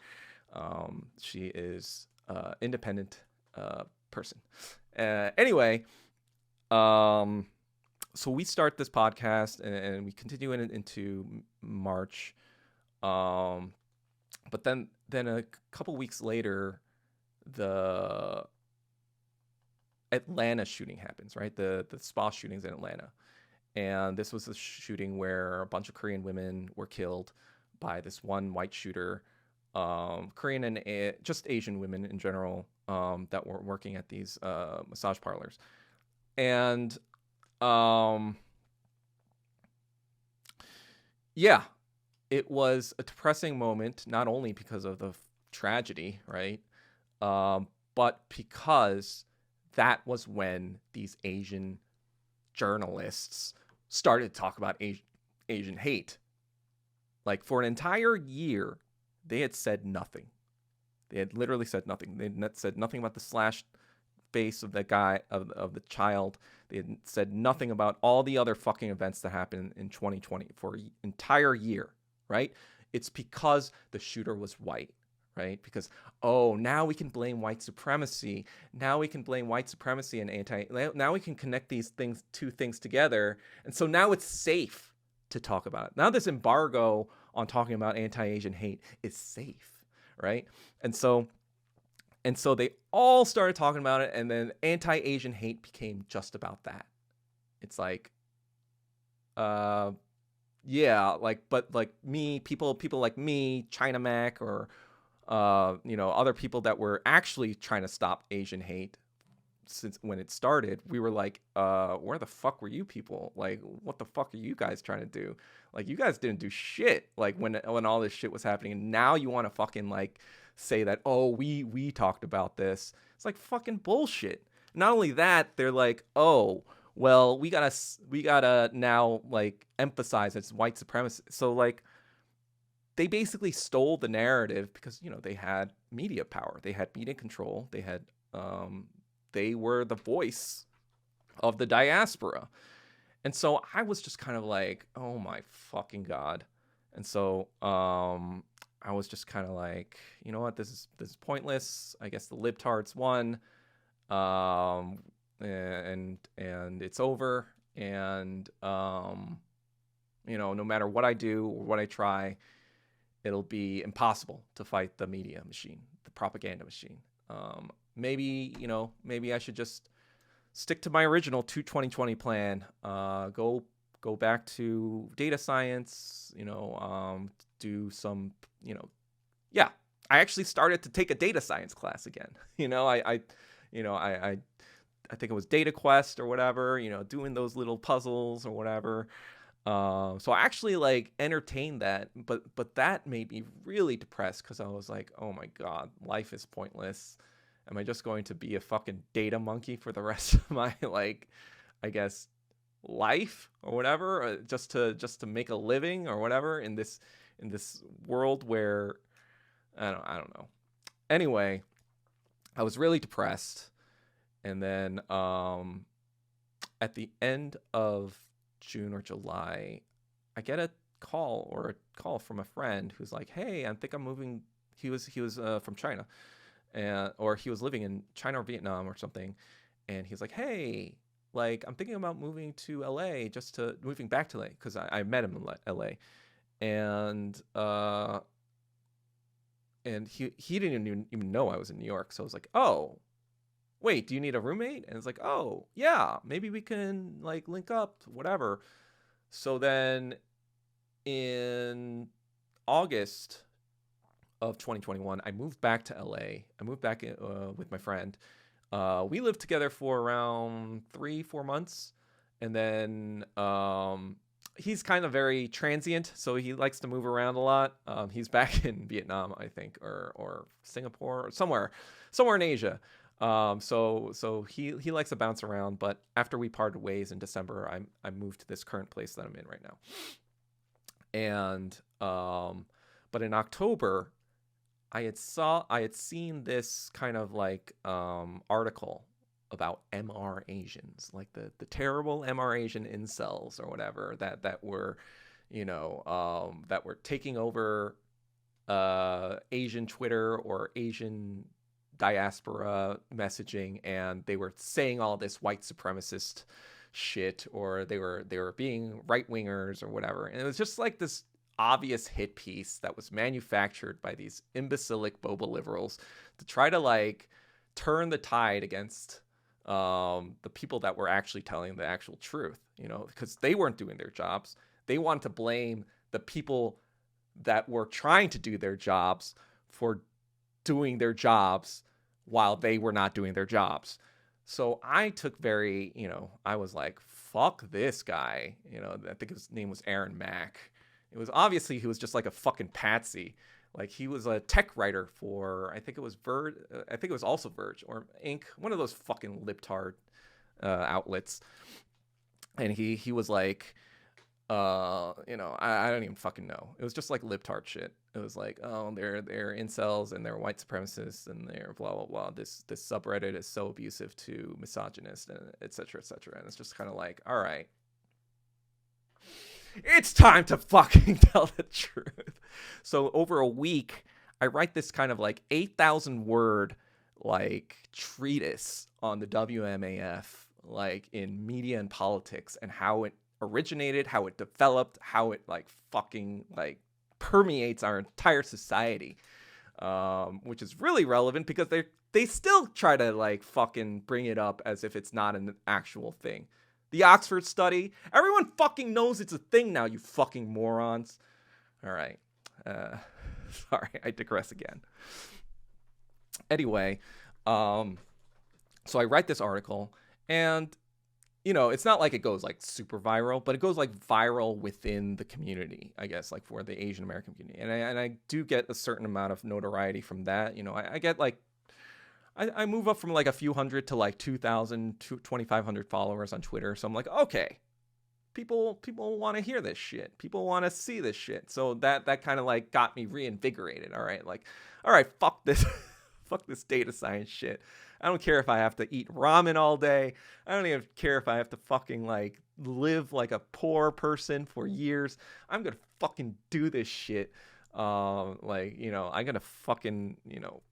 Speaker 1: She is independent person. Anyway, so we start this podcast and we continue into March. But then a couple weeks later, the Atlanta shooting happens, right? The spa shootings in Atlanta. And this was a shooting where a bunch of Korean women were killed by this one white shooter. Korean and just Asian women in general, that were working at these massage parlors. And yeah, it was a depressing moment, not only because of the tragedy, right? But because that was when these Asian journalists started to talk about Asian hate. Like, for an entire year, they had said nothing. They had literally said nothing. They had said nothing about the slashed face of the guy, of the child. They had said nothing about all the other fucking events that happened in 2020 for an entire year, right? It's because the shooter was white, right? Because, oh, now we can blame white supremacy. Now we can blame white supremacy and now we can connect these two things together. And so now it's safe to talk about it. Now this embargo on talking about anti-Asian hate is safe, right? And so they all started talking about it, and then anti-Asian hate became just about that. It's like, yeah, like, but like me, people like me, China Mac, or other people that were actually trying to stop Asian hate since when it started, we were like, where the fuck were you people? Like, what the fuck are you guys trying to do? Like, you guys didn't do shit, like, when all this shit was happening, and now you want to fucking, like, say that, oh, we talked about this. It's like fucking bullshit. Not only that, they're like, oh, well, we gotta now, like, emphasize it's white supremacy. So, like, they basically stole the narrative because, they had media power. They had media control. They were the voice of the diaspora. And so I was just kind of like, oh my fucking God. And so I was just kind of like, you know what, this is pointless. I guess the libtards won. And it's over. And no matter what I do or what I try, it'll be impossible to fight the media machine, the propaganda machine. Maybe I should just stick to my original 2020 plan. Go back to data science. Do some. Yeah. I actually started to take a data science class again. I think it was Data Quest or whatever. Doing those little puzzles or whatever. So I actually, like, entertained that, but that made me really depressed because I was like, oh my God, life is pointless. Am I just going to be a fucking data monkey for the rest of my, like, I guess, life or whatever, or just to make a living or whatever in this world where I don't know. Anyway, I was really depressed, and then at the end of June or July, I get a call from a friend who's like, hey, I think I'm moving. He was from China, or he was living in China or Vietnam or something, and he's like, hey, like, I'm thinking about moving to LA, moving back to LA, because I met him in LA, and he didn't even know I was in New York, so I was like, oh, wait, do you need a roommate? And it's like, oh, yeah, maybe we can, like, link up, whatever. So then in August of 2021, I moved back to LA. I moved back with my friend. We lived together for around 3-4 months. And then he's kind of very transient, so he likes to move around a lot. He's back in Vietnam, I think, or Singapore, or somewhere in Asia. So he likes to bounce around, but after we parted ways in December, I moved to this current place that I'm in right now. And but in October, I had seen this kind of, like, article about MR Asians, like the terrible MR Asian incels or whatever that were, that were taking over Asian Twitter or Asian diaspora messaging, and they were saying all this white supremacist shit, or they were being right wingers or whatever. And it was just like this obvious hit piece that was manufactured by these imbecilic boba liberals to try to like turn the tide against the people that were actually telling the actual truth, you know, because they weren't doing their jobs. They wanted to blame the people that were trying to do their jobs for doing their jobs while they were not doing their jobs. So I took very, you know, I was like, fuck this guy. You know, I think his name was Aaron Mack. It was obviously he was just like a fucking patsy. Like he was a tech writer for, I think it was Verge, I think it was also Verge or Inc., one of those fucking libtard outlets. And he was like, you know, I don't even fucking know. It was just like libtard shit. It was like, oh, they're incels and they're white supremacists and they're blah blah blah. This subreddit is so abusive to misogynists and et cetera, et cetera. And it's just kind of like, all right, it's time to fucking tell the truth. So over a week, I write this kind of like 8,000 word like treatise on the WMAF, like in media and politics and how it originated, how it developed, how it like fucking like permeates our entire society, which is really relevant because they still try to like fucking bring it up as if it's not an actual thing. The Oxford study, everyone fucking knows it's a thing now, you fucking morons. All right. Sorry, I digress again. Anyway, so I write this article and, you know, it's not like it goes like super viral, but it goes like viral within the community, I guess, like for the Asian American community. And I do get a certain amount of notoriety from that. You know, I get like, I move up from like a few hundred to like 2,000 to 2,500 followers on Twitter. So I'm like, okay, people want to hear this shit. People want to see this shit. So that kind of like got me reinvigorated. All right. Like, all right, fuck this, fuck this data science shit. I don't care if I have to eat ramen all day. I don't even care if I have to fucking like live like a poor person for years. I'm going to fucking do this shit. Like, you know, I'm going to fucking, you know,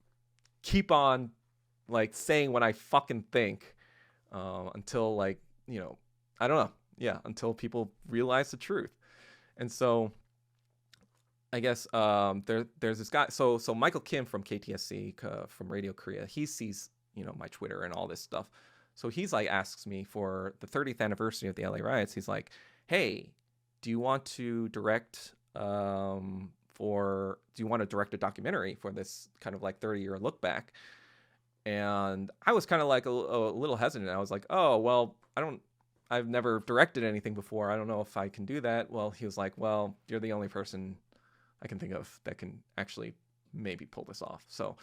Speaker 1: keep on like saying what I fucking think until like, you know, I don't know. Yeah, until people realize the truth. And so I guess there's this guy. So Michael Kim from KTSC from Radio Korea, he sees, you know, my Twitter and all this stuff. So he's like asks me for the 30th anniversary of the LA riots. He's like, hey, do you want to direct a documentary for this kind of like 30-year look back? And I was kind of like a little hesitant. I was like, oh, well, I've never directed anything before. I don't know if I can do that. Well, he was like, well, you're the only person I can think of that can actually maybe pull this off. So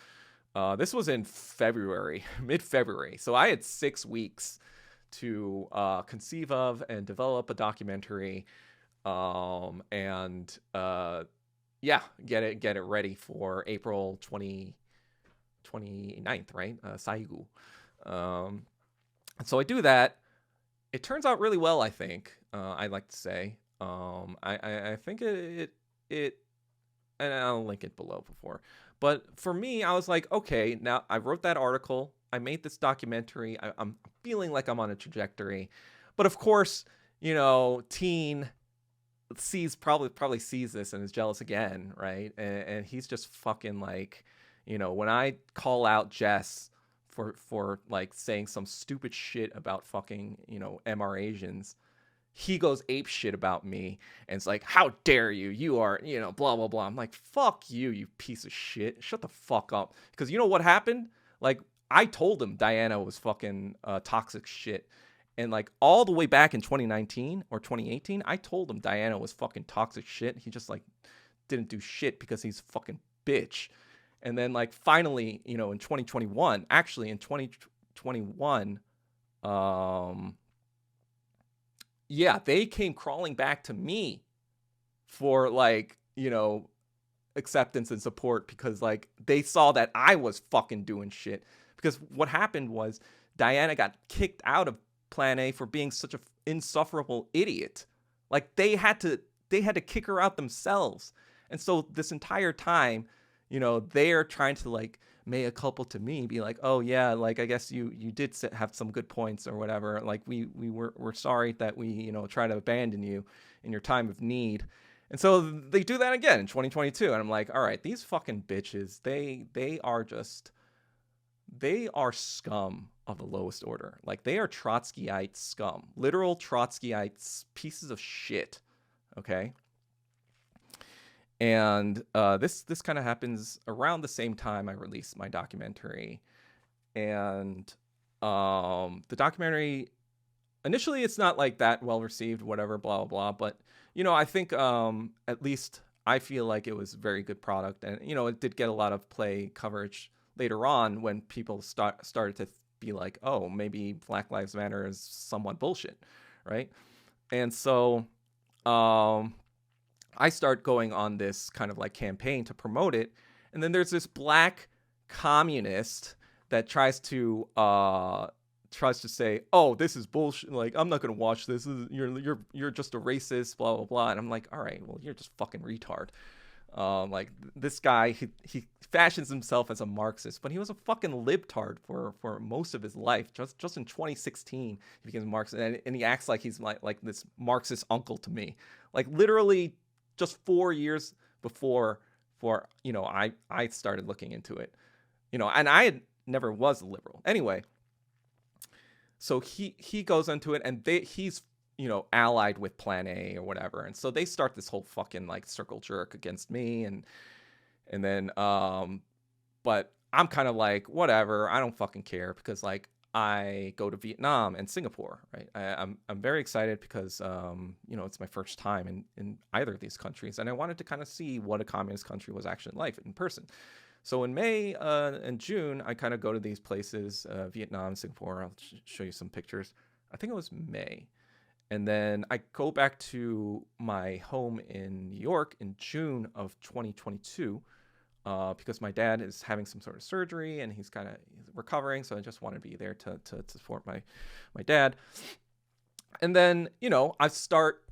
Speaker 1: this was in February, mid-February. So I had 6 weeks to conceive of and develop a documentary and get it ready for April 29th, right? Saigu. So I do that. It turns out really well, I think. I'd like to say. I think it and I'll link it below before. But for me, I was like, okay, now I wrote that article. I made this documentary. I'm feeling like I'm on a trajectory. But of course, you know, Teen probably sees this and is jealous again, right? And he's just fucking like, you know, when I call out Jess for like saying some stupid shit about fucking, you know, MR Asians, he goes ape shit about me and it's like, how dare you? You are, you know, blah, blah, blah. I'm like, fuck you, you piece of shit. Shut the fuck up. Because you know what happened? Like, I told him Diana was fucking toxic shit. And like all the way back in 2019 or 2018, I told him Diana was fucking toxic shit. He just like didn't do shit because he's a fucking bitch. And then like finally, you know, in 2021, actually in 2021, yeah, they came crawling back to me for like, you know, acceptance and support because like they saw that I was fucking doing shit. Because what happened was Diana got kicked out of Plan A for being such an insufferable idiot. Like they had to kick her out themselves. And so this entire time, you know, they are trying to like mea culpa to me, be like, oh yeah, like I guess you did have some good points or whatever. Like we're sorry that we, you know, try to abandon you in your time of need. And so they do that again in 2022. And I'm like, all right, these fucking bitches, they are scum of the lowest order. Like, they are Trotskyite scum. Literal Trotskyites, pieces of shit. Okay? And this kind of happens around the same time I released my documentary. And the documentary, initially it's not like that well received, whatever, blah, blah, blah. But, I think at least I feel like it was a very good product. And, it did get a lot of play coverage later on when people started to be like, oh, maybe Black Lives Matter is somewhat bullshit, right? And so I start going on this kind of like campaign to promote it. And then there's this black communist that tries to say, oh, this is bullshit. Like, I'm not going to watch this. You're just a racist, blah, blah, blah. And I'm like, all right, well, you're just fucking retard. Like, this guy, he fashions himself as a Marxist, but he was a fucking libtard for most of his life. Just in 2016, he became a Marxist, and he acts like he's like this Marxist uncle to me. Like, literally just 4 years before I started looking into it, and I had never was a liberal anyway. So he goes into it, and he's allied with Plan A or whatever, and so they start this whole fucking like circle jerk against me, and then but I'm kind of like, whatever, I don't fucking care, because like I go to Vietnam and Singapore, right? I'm very excited because it's my first time in either of these countries, and I wanted to kind of see what a communist country was actually like in person. So in May and June, I kind of go to these places, Vietnam, Singapore. I'll show you some pictures. I think it was May. And then I go back to my home in New York in June of 2022 because my dad is having some sort of surgery and he's recovering. So I just want to be there to support my dad. And then, I start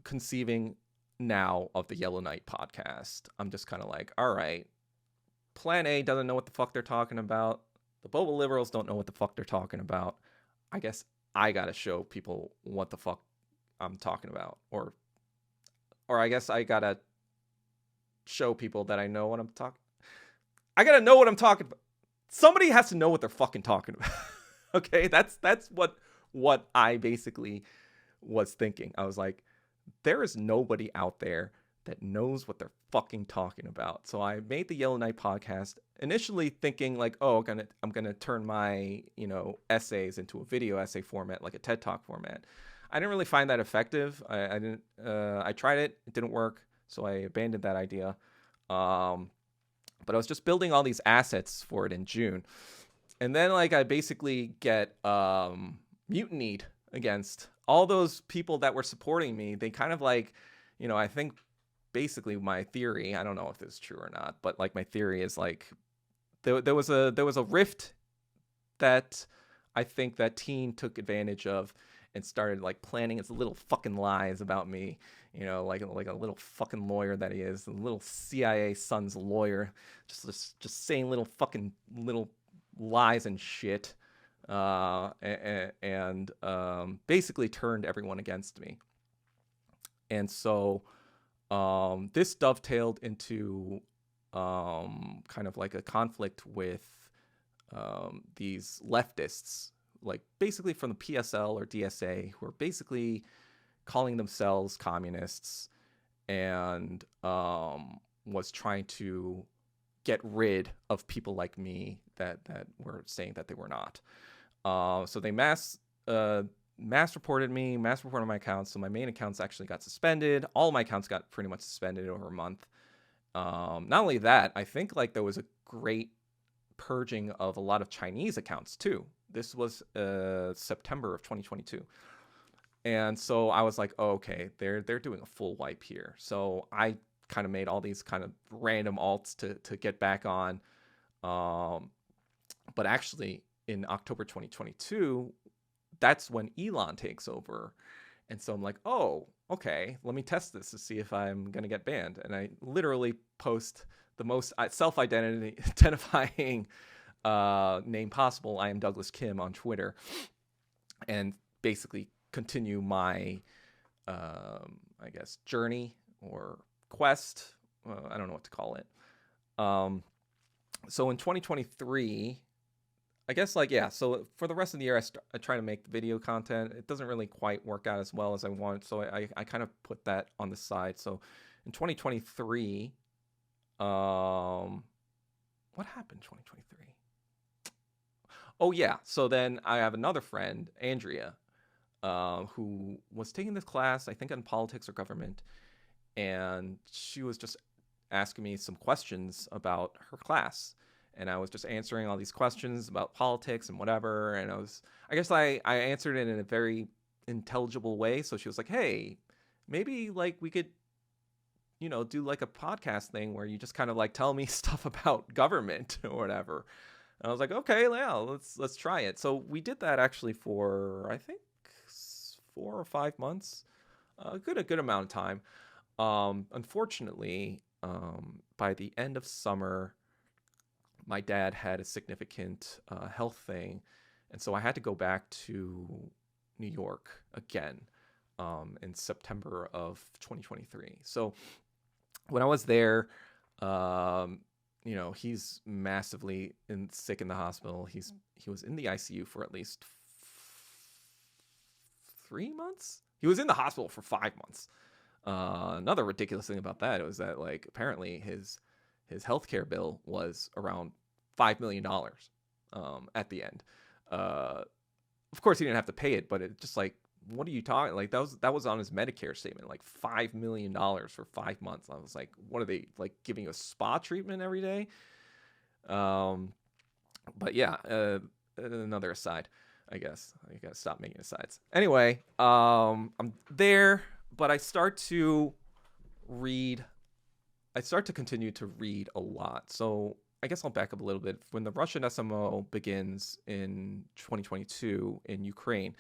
Speaker 1: conceiving now of the Yellow Knight podcast. I'm just kind of like, all right, Plan A doesn't know what the fuck they're talking about. The boba liberals don't know what the fuck they're talking about. I guess I gotta show people what the fuck I'm talking about, or I guess I gotta show people that I know what I'm talking. I gotta know what I'm talking about. Somebody has to know what they're fucking talking about. Okay, that's what I basically was thinking. I was like, there is nobody out there that knows what they're fucking talking about. So I made the Yellow Knight podcast initially thinking like, oh, I'm gonna turn my essays into a video essay format, like a TED Talk format. I didn't really find that effective. I tried it didn't work, so I abandoned that idea. But I was just building all these assets for it in June, and then like I basically get mutinied against all those people that were supporting me. They kind of like, I think basically my theory, I don't know if this is true or not, but like my theory is like there was a rift that I think that teen took advantage of and started like planning his little fucking lies about me, like a little fucking lawyer that he is, a little CIA son's lawyer, just saying little lies and shit, and basically turned everyone against me. And so this dovetailed into kind of like a conflict with these leftists, like basically from the PSL or DSA, who are basically calling themselves communists and was trying to get rid of people like me that were saying that they were not. So they mass reported me, mass reported my accounts. So my main accounts actually got suspended. All my accounts got pretty much suspended over a month. Not only that, I think like there was a great purging of a lot of Chinese accounts too. This was September of 2022. And so I was like, oh, okay, they're doing a full wipe here. So I kind of made all these kind of random alts to get back on. But actually in October 2022, that's when Elon takes over. And so I'm like, oh, okay, let me test this to see if I'm going to get banned. And I literally post the most self-identifying name possible. I am Douglas Kim on Twitter, and basically continue my, I guess, journey or quest. I don't know what to call it. So in 2023, I guess so for the rest of the year, I try to make the video content. It doesn't really quite work out as well as I want, so I kind of put that on the side. So in 2023, what happened in 2023? Oh yeah, so then I have another friend, Andrea, who was taking this class, I think in politics or government, and she was just asking me some questions about her class. And I was just answering all these questions about politics and whatever. And I guess I answered it in a very intelligible way. So she was like, hey, maybe like we could, do like a podcast thing where you just kind of like tell me stuff about government or whatever. And I was like, okay, yeah, let's try it. So we did that actually for, I think, 4 or 5 months, a good amount of time. Unfortunately, by the end of summer, my dad had a significant health thing, and so I had to go back to New York again in September of 2023. So when I was there, he's massively sick in the hospital. He was in the ICU for at least 3 months. He was in the hospital for 5 months. Another ridiculous thing about that was that like apparently his healthcare bill was around $5 million at the end. Of course, he didn't have to pay it, but it just like, what are you talking? Like that was on his Medicare statement, like $5 million for 5 months. I was like, what are they like giving you a spa treatment every day? But yeah, another aside, I guess. I gotta stop making asides. Anyway, I'm there, but I start to continue to read a lot. So I guess I'll back up a little bit. When the Russian SMO begins in 2022 in Ukraine,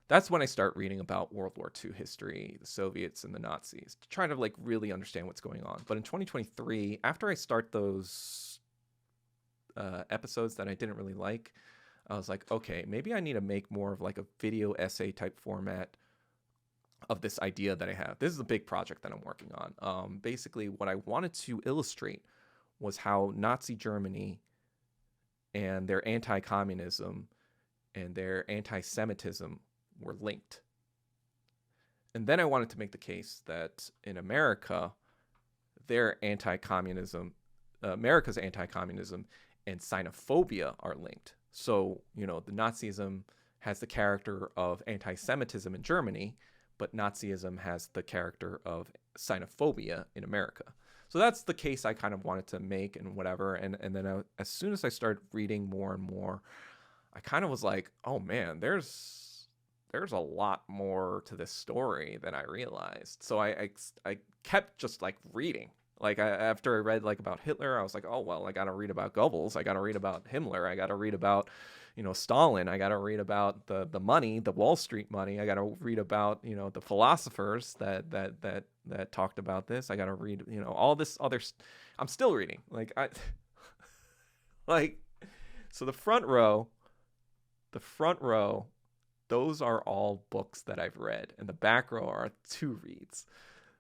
Speaker 1: that's when I start reading about World War II history, the Soviets and the Nazis, trying to like really understand what's going on. But in 2023, after I start those episodes that I didn't really like, I was like, okay, maybe I need to make more of like a video essay type format of this idea that I have. This is a big project that I'm working on. Basically, what I wanted to illustrate was how Nazi Germany and their anti-communism and their anti-Semitism were linked. And then I wanted to make the case that in America, their America's anti-communism and xenophobia are linked. So, the Nazism has the character of anti-Semitism in Germany, but Nazism has the character of xenophobia in America. So that's the case I kind of wanted to make and whatever. And then as soon as I started reading more and more, I kind of was like, oh man, there's a lot more to this story than I realized. So I kept just like reading. Like after I read like about Hitler, I was like, oh, well, I got to read about Goebbels. I got to read about Himmler. I got to read about, Stalin. I got to read about the money, the Wall Street money. I got to read about, the philosophers that talked about this. I got to read, all this other. I'm still reading. So the front row, those are all books that I've read, and the back row are 2 reads.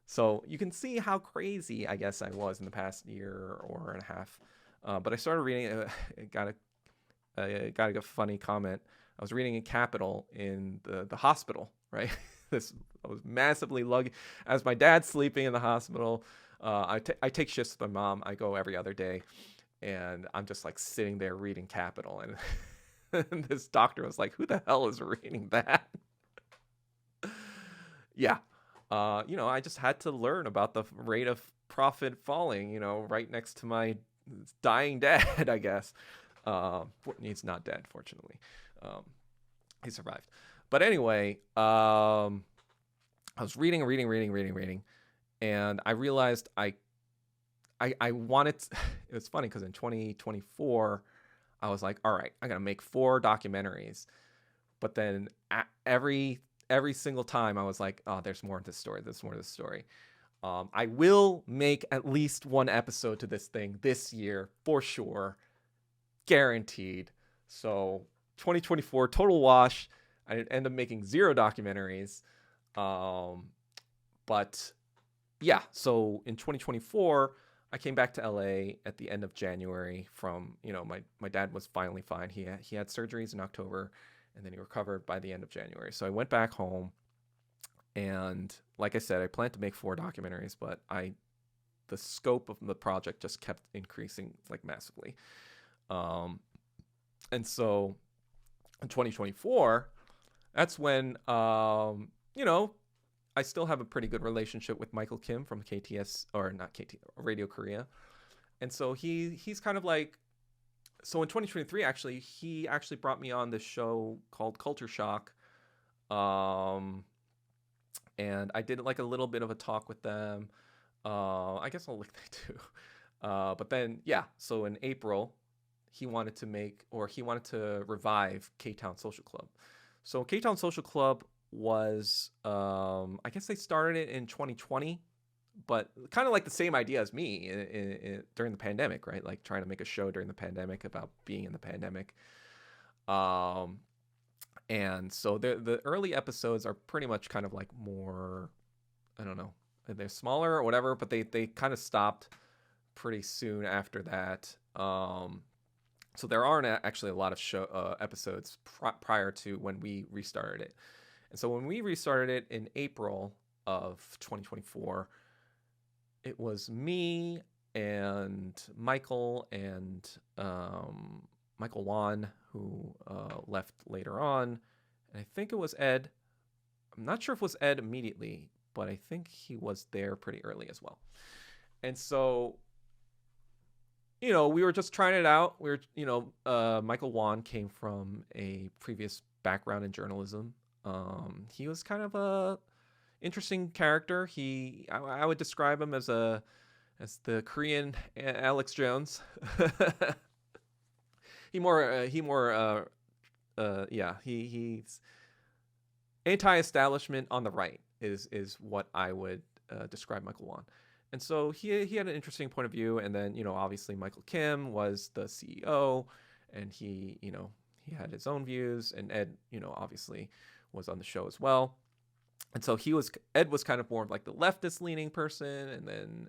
Speaker 1: So you can see how crazy I guess I was in the past year or and a half. But I started reading. Got a funny comment. I was reading in Capital in the hospital, right? I was massively lugging. As my dad's sleeping in the hospital, I take shifts with my mom. I go every other day, and I'm just like sitting there reading Capital, and this doctor was like, "Who the hell is reading that?" Yeah. I just had to learn about the rate of profit falling, right next to my dying dad, I guess. He's not dead, fortunately. He survived. But anyway, I was reading, and I realized I wanted to, it was funny because in 2024, I was like, all right, I got to make 4 documentaries. But then every single time I was like, oh, there's more to this story. I will make at least 1 episode to this thing this year for sure, guaranteed. So 2024 total wash. I end up making 0 documentaries. But yeah, so in 2024, I came back to LA at the end of January from, my dad was finally fine. He had surgeries in October, and then he recovered by the end of January. So I went back home, and like I said, I planned to make 4 documentaries, but the scope of the project just kept increasing like massively. And so in 2024, that's when, I still have a pretty good relationship with Michael Kim from KTS, or not KT, Radio Korea. And so he's kind of like, so in 2023, actually, he actually brought me on this show called Culture Shock. And I did like a little bit of a talk with them. I guess I'll link that too. But then, yeah, so in April, he wanted to revive K-Town Social Club. So K-Town Social Club was, I guess they started it in 2020, but kind of like the same idea as me during the pandemic, right? Like trying to make a show during the pandemic about being in the pandemic. And so the early episodes are pretty much kind of like more, I don't know, they're smaller or whatever, but they kind of stopped pretty soon after that. So there aren't actually a lot of episodes prior to when we restarted it. And so when we restarted it in April of 2024, it was me and Michael and Michael Wan, who left later on. And I think it was Ed. I'm not sure if it was Ed immediately, but I think he was there pretty early as well. And so, we were just trying it out. Michael Wan came from a previous background in journalism. He was kind of a interesting character. I would describe him as the Korean Alex Jones. He's anti-establishment on the right is what I would describe Michael Wan. And so he had an interesting point of view. And then, obviously Michael Kim was the CEO, and he had his own views, and Ed, obviously was on the show as well. And so Ed was kind of more of like the leftist leaning person. And then,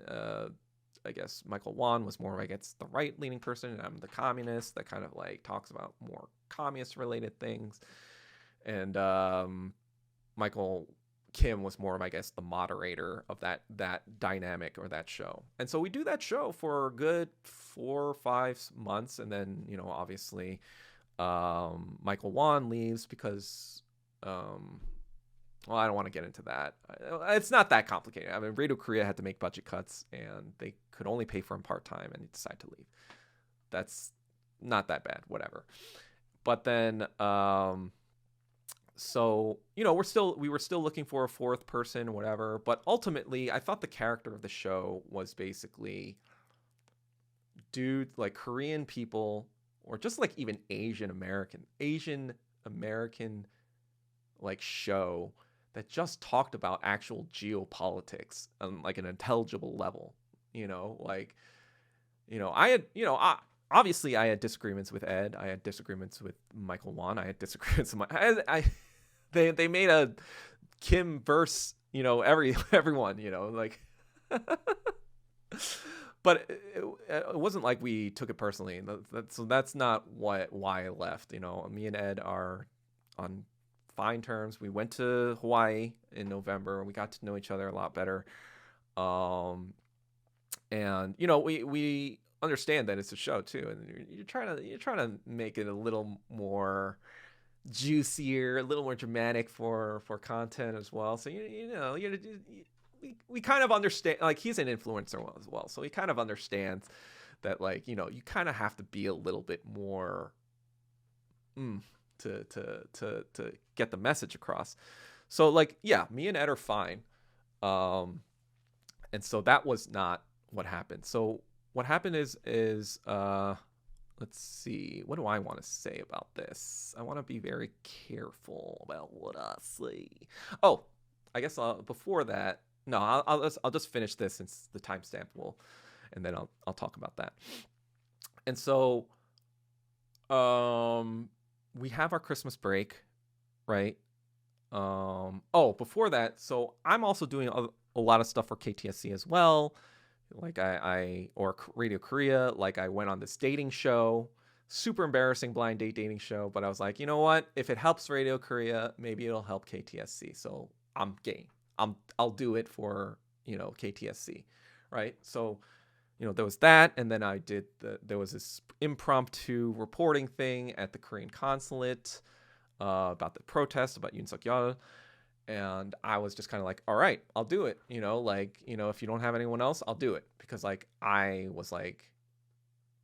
Speaker 1: I guess Michael Wan was more, I guess, the right leaning person. And I'm the communist that kind of like talks about more communist related things. And, Michael Kim was more of, I guess, the moderator of that dynamic or that show. And so we do that show for a good 4 or 5 months. And then, obviously, Michael Wan leaves because, well, I don't want to get into that. It's not that complicated. I mean, Radio Korea had to make budget cuts, and they could only pay for him part-time, and he decided to leave. That's not that bad, whatever. But then, so, we were still looking for a 4th person, whatever. But ultimately, I thought the character of the show was basically like Korean people, or just like even Asian American like show that just talked about actual geopolitics on like an intelligible level. Obviously I had disagreements with Ed. I had disagreements with Michael Wan. I had disagreements with they made a Kim verse, everyone, like, but it wasn't like we took it personally. So that's not why I left. Me and Ed are on fine terms. We went to Hawaii in November, and we got to know each other a lot better. And we understand that it's a show too, and you're trying to make it a little more juicier, a little more dramatic for content as well. So we kind of understand, like, he's an influencer as well, so he kind of understands that, like, you kind of have to be a little bit more to get the message across. So, like, yeah, me and Ed are fine. And so that was not what happened. So what happened is let's see, what do I want to say about this? I want to be very careful about what I say. Oh, I guess before that, no, I'll just finish this since the timestamp will, and then I'll talk about that. And so, we have our Christmas break, right? Before that, so I'm also doing a lot of stuff for KTSC as well. Like or Radio Korea, like I went on this dating show, super embarrassing blind date dating show, but I was like, you know what? If it helps Radio Korea, maybe it'll help KTSC. So I'm game. I'll do it for, KTSC, right? So, there was that, and then there was this impromptu reporting thing at the Korean consulate about the protest, about Yoon Suk Yeol. And I was just kind of like, all right, I'll do it. If you don't have anyone else, I'll do it. Because I was like,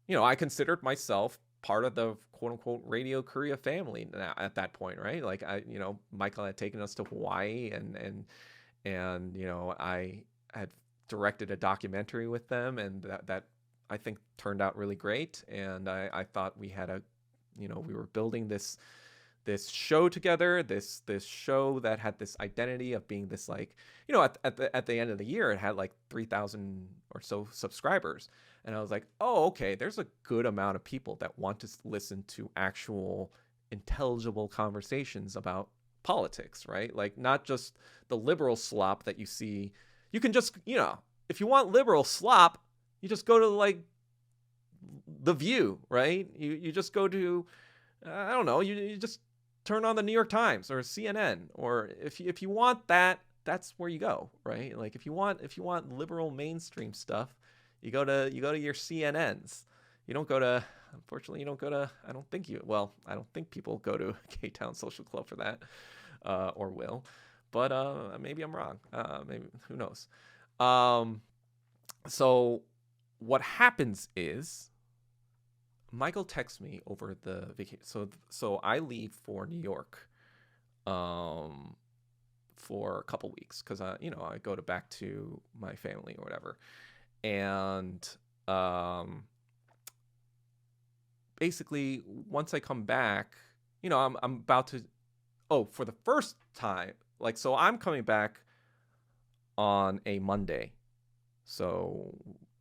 Speaker 1: I considered myself part of the quote unquote Radio Korea family now at that point, right? Like Michael had taken us to Hawaii and I had directed a documentary with them, and that I think turned out really great. And I thought we had we were building this show together, this show that had this identity of being this at the end of the year, it had 3,000 or so subscribers. And I was like, oh, okay, there's a good amount of people that want to listen to actual intelligible conversations about politics, right? Like not just the liberal slop that you see. You can just, if you want liberal slop, you just go to The View, right? You just go to, I don't know, you just turn on the New York Times or CNN, or if you want that, that's where you go, right? Like if you want liberal mainstream stuff, you go to your CNNs. Unfortunately, you don't go to, I don't think people go to K-Town Social Club for that, or will, but maybe I'm wrong. Maybe, who knows? So what happens is Michael texts me over the vacation. So I leave for New York, for a couple weeks because I go back to my family or whatever, and basically once I come back, I'm about to, for the first time, so I'm coming back on a Monday, so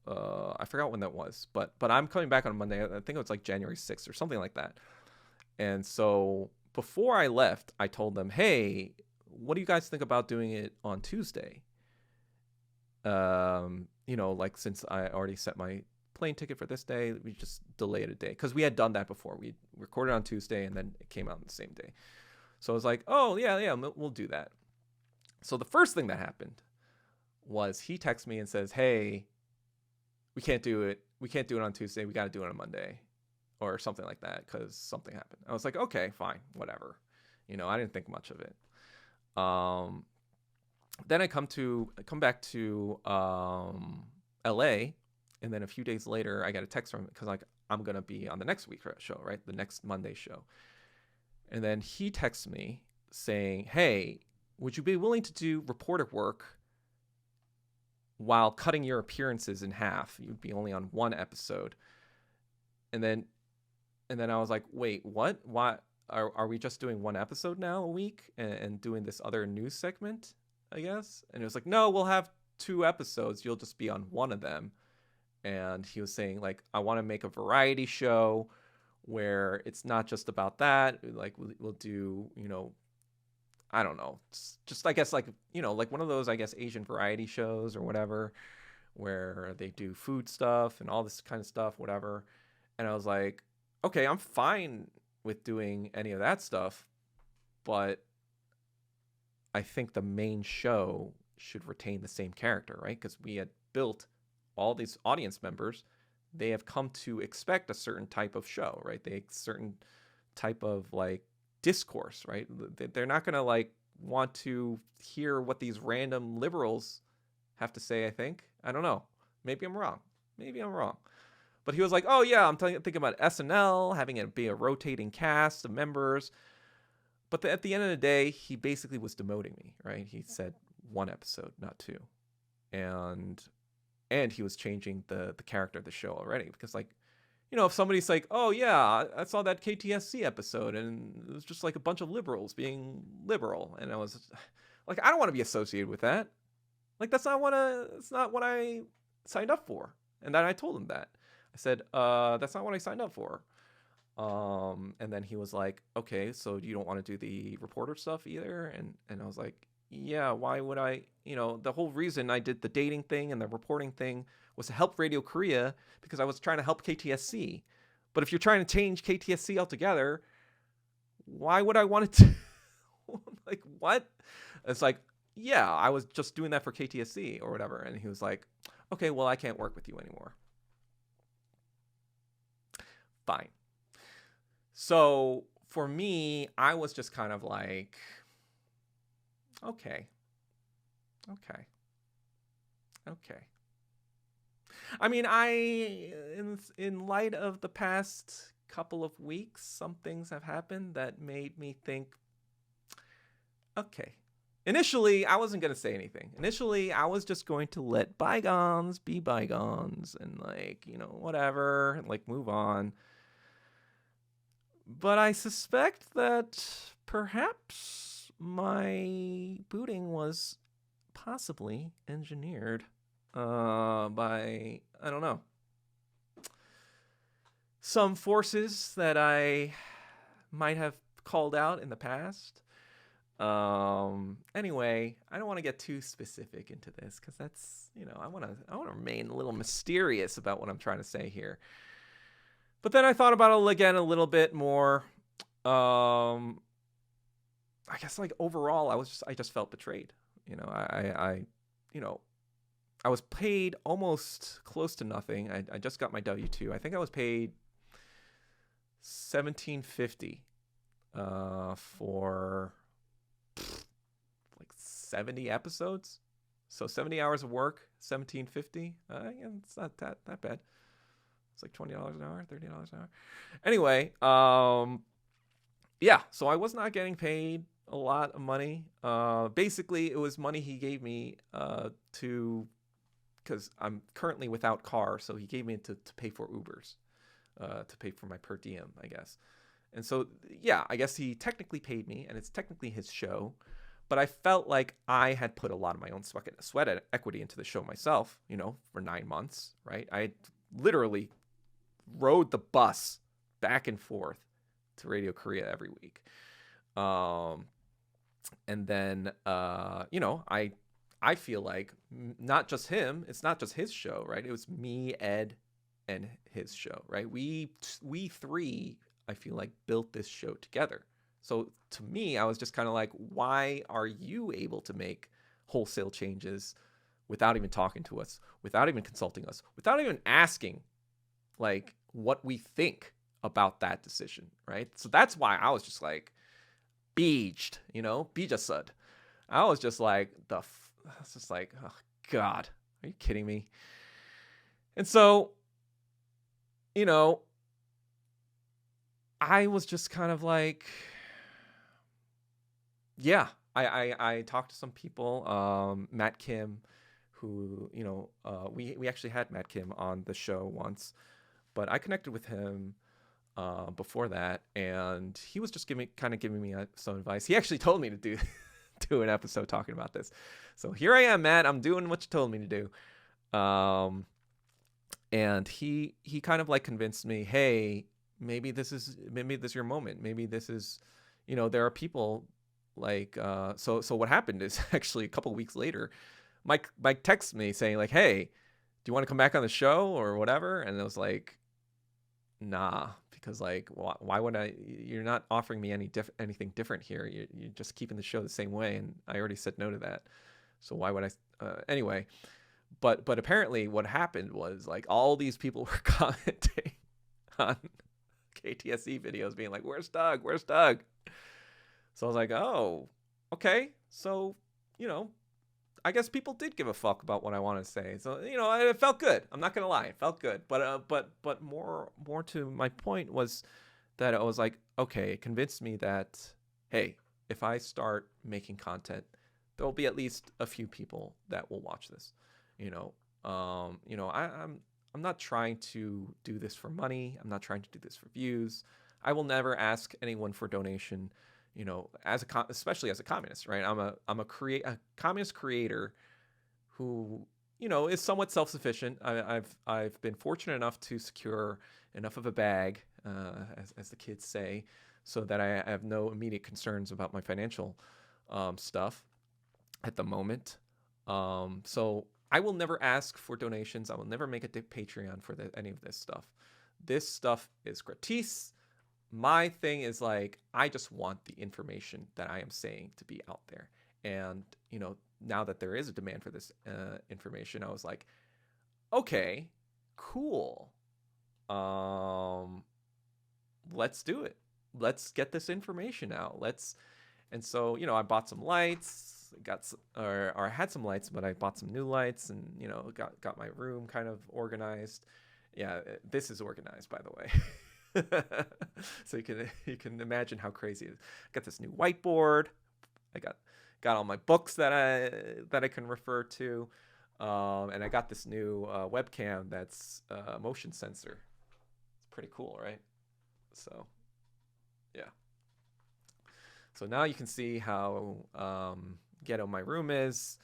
Speaker 1: I forgot when that was, but I'm coming back on Monday. I think it was January 6th or something like that. And so before I left, I told them, hey, what do you guys think about doing it on Tuesday? Since I already set my plane ticket for this day, we just delay it a day. Because we had done that before. We recorded on Tuesday and then it came out on the same day. So I was like, oh, yeah, we'll do that. So the first thing that happened was he texts me and says, hey, we can't do it. We can't do it on Tuesday. We got to do it on Monday or something like that because something happened. I was like, okay, fine, whatever. I didn't think much of it. Then I come back to LA, and then a few days later I got a text from him because I'm gonna be on the next week show, right? The next Monday show. And then he texts me saying, hey, would you be willing to do reporter work while cutting your appearances in half? You'd be only on one episode. And then I was like, wait, what? Why are we just doing one episode now a week and doing this other news segment, I guess? And it was like, no, we'll have 2 episodes. You'll just be on one of them. And he was saying, I want to make a variety show where it's not just about that. We'll do, I don't know, just I guess one of those, I guess, Asian variety shows or whatever, where they do food stuff and all this kind of stuff, whatever. And I was like, okay, I'm fine with doing any of that stuff, but I think the main show should retain the same character, right? Because we had built all these audience members. They have come to expect a certain type of show, right? Certain type of discourse, right? They're not going to want to hear what these random liberals have to say, I think. I don't know. Maybe I'm wrong. But he was like, oh yeah, I'm thinking about SNL, having it be a rotating cast of members. But at the end of the day, he basically was demoting me, right? He said 1 episode, not 2. And he was changing the character of the show already. Because if somebody's like, oh yeah, I saw that KTSC episode and it was just a bunch of liberals being liberal. And I was I don't want to be associated with that. That's not what I signed up for. And then I told him that. I said, that's not what I signed up for. And then he was like, okay, so you don't want to do the reporter stuff either? And I was like, yeah, why would I, the whole reason I did the dating thing and the reporting thing was to help Radio Korea because I was trying to help KTSC. But if you're trying to change KTSC altogether, why would I want it to? Like, what? It's like, yeah, I was just doing that for KTSC or whatever. And he was like, okay, well, I can't work with you anymore. Fine. So for me, I was just kind of like, okay. I mean, in light of the past couple of weeks, some things have happened that made me think, okay. Initially, I wasn't going to say anything. Initially, I was just going to let bygones be bygones and, like, whatever, like, move on. But I suspect that perhaps my booting was possibly engineered by, I don't know, some forces that I might have called out in the past. Anyway, I don't want to get too specific into this because that's, I want to remain a little mysterious about what I'm trying to say here. But then I thought about it again a little bit more. I guess, like, overall, I just felt betrayed. I was paid almost close to nothing. I just got my W-2. I think I was paid $17.50 for like 70 episodes. So 70 hours of work, $17.50. Yeah, it's not that bad. It's like $20 an hour, $30 an hour. Anyway, yeah, so I was not getting paid a lot of money. Basically, it was money he gave me because I'm currently without car, so he gave me to pay for Ubers, to pay for my per diem, I guess. And so, yeah, I guess he technically paid me, and it's technically his show. But I felt like I had put a lot of my own sweat equity into the show myself, for 9 months, right? I literally rode the bus back and forth to Radio Korea every week. And then, I feel like not just him, it's not just his show, right? It was me, Ed, and his show, right? We three, I feel like, built this show together. So to me, I was just kind of like, why are you able to make wholesale changes without even talking to us, without even consulting us, without even asking, like, what we think about that decision, right? So that's why I was just like, bijasud. I was just like, I was just like, oh God, are you kidding me? And so, I was just kind of like, yeah, I talked to some people, Matt Kim, who, we actually had Matt Kim on the show once, but I connected with him before that, and he was just giving me some advice. He actually told me to do an episode talking about this. So here I am, Matt. I'm doing what you told me to do. And he kind of like convinced me, hey, maybe this is your moment. Maybe this is, there are people like, so what happened is actually a couple weeks later, Mike texted me saying like, hey, do you want to come back on the show or whatever? And I was like, nah, because like, why would I? You're not offering me anything different here. You're just keeping the show the same way, and I already said no to that. So why would I? Anyway, but apparently what happened was like all these people were commenting on KTSC videos, being like, "Where's Doug? Where's Doug?" So I was like, "Oh, okay." So I guess people did give a fuck about what I wanted to say. So, it felt good. I'm not going to lie. It felt good. But more to my point was that I was like, okay, it convinced me that, hey, if I start making content, there'll be at least a few people that will watch this. I'm not trying to do this for money. I'm not trying to do this for views. I will never ask anyone for donation. Especially as a communist, right? I'm a communist creator who, is somewhat self-sufficient. I've been fortunate enough to secure enough of a bag, as the kids say, so that I have no immediate concerns about my financial stuff. at the moment. So I will never ask for donations. I will never make a Patreon for any of this stuff. This stuff is gratis. My thing is like, I just want the information that I am saying to be out there. And, now that there is a demand for this information, I was like, okay, cool. Let's do it. Let's get this information out. And so, I bought some lights, or I had some lights, but I bought some new lights, and, got my room kind of organized. Yeah, this is organized, by the way. So you can imagine how crazy it is. I got this new whiteboard. I got all my books that I can refer to. And I got this new webcam that's motion sensor. It's pretty cool, right? So, yeah. So now you can see how ghetto my room is.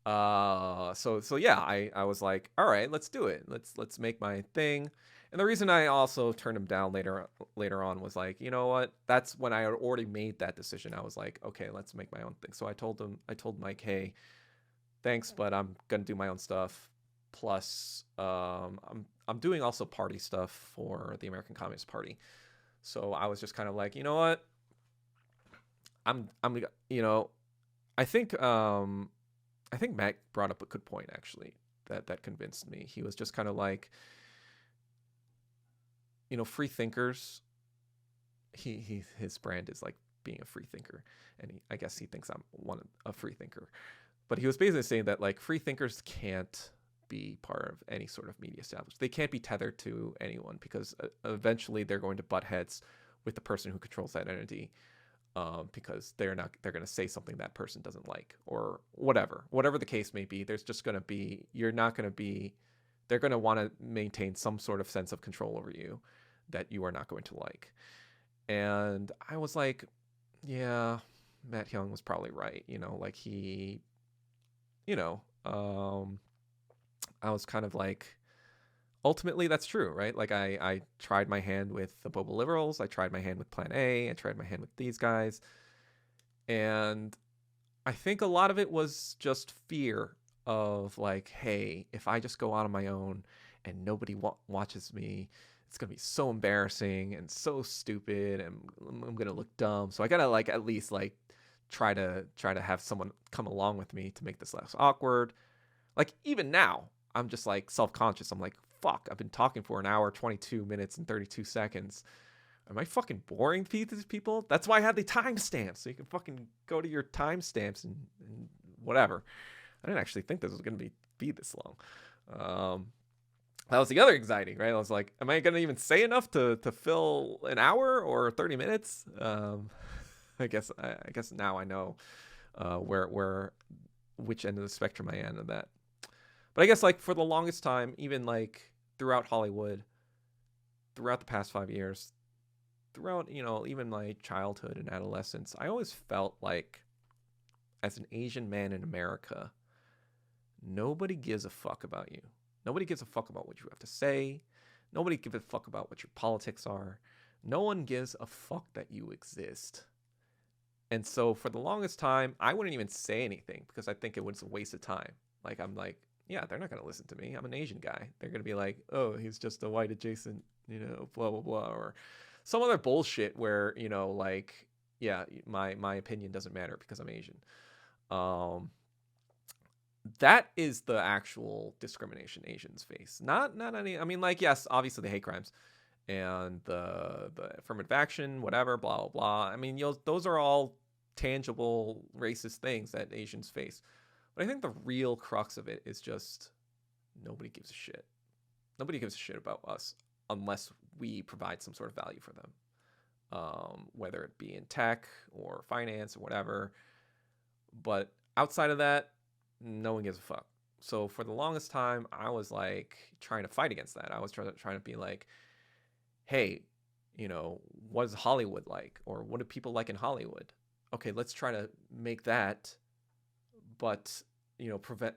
Speaker 1: So yeah, I was like, all right, let's do it. Let's make my thing. And the reason I also turned him down later on was like, you know what? That's when I had already made that decision. I was like, okay, let's make my own thing. So I told Mike, hey, thanks, but I'm gonna do my own stuff. Plus, I'm doing also party stuff for the American Communist Party. So I was just kind of like, you know what? I think Matt brought up a good point actually that convinced me. He was just kind of like, free thinkers. His brand is like being a free thinker, and I guess he thinks I'm a free thinker. But he was basically saying that like free thinkers can't be part of any sort of media establishment. They can't be tethered to anyone because eventually they're going to butt heads with the person who controls that entity, because they're going to say something that person doesn't like or whatever the case may be. There's just going to be, they're going to want to maintain some sort of sense of control over you that you are not going to like. And I was like, yeah, Matt Hyung was probably right. Like he, I was kind of like, ultimately that's true, right? Like I tried my hand with the Boba Liberals. I tried my hand with Plan A. I tried my hand with these guys. And I think a lot of it was just fear of like, hey, if I just go out on my own and nobody watches me, it's going to be so embarrassing and so stupid, and I'm going to look dumb. So I got to like at least like try to have someone come along with me to make this less awkward. Like even now, I'm just like self-conscious. I'm like, fuck, I've been talking for an hour, 22 minutes and 32 seconds. Am I fucking boring these people? That's why I had the timestamps, so you can fucking go to your timestamps and whatever. I didn't actually think this was going to be this long. That was the other anxiety, right? I was like, am I going to even say enough to fill an hour or 30 minutes? I guess now I know which end of the spectrum I am of that. But I guess like for the longest time, even like throughout Hollywood, throughout the past 5 years, throughout, even my childhood and adolescence, I always felt like as an Asian man in America, nobody gives a fuck about you. Nobody gives a fuck about what you have to say. Nobody gives a fuck about what your politics are. No one gives a fuck that you exist. And so for the longest time, I wouldn't even say anything because I think it was a waste of time. Like, I'm like, yeah, they're not going to listen to me. I'm an Asian guy. They're going to be like, oh, he's just a white adjacent, blah, blah, blah. Or some other bullshit where, like, yeah, my opinion doesn't matter because I'm Asian. That is the actual discrimination Asians face. Not any, I mean, like, yes, obviously the hate crimes and the affirmative action, whatever, blah, blah, blah. I mean, those are all tangible racist things that Asians face. But I think the real crux of it is just nobody gives a shit. Nobody gives a shit about us unless we provide some sort of value for them, whether it be in tech or finance or whatever. But outside of that, no one gives a fuck. So for the longest time, I was like trying to fight against that. I was trying to be like, hey, what is Hollywood like? Or what do people like in Hollywood? Okay, let's try to make that, but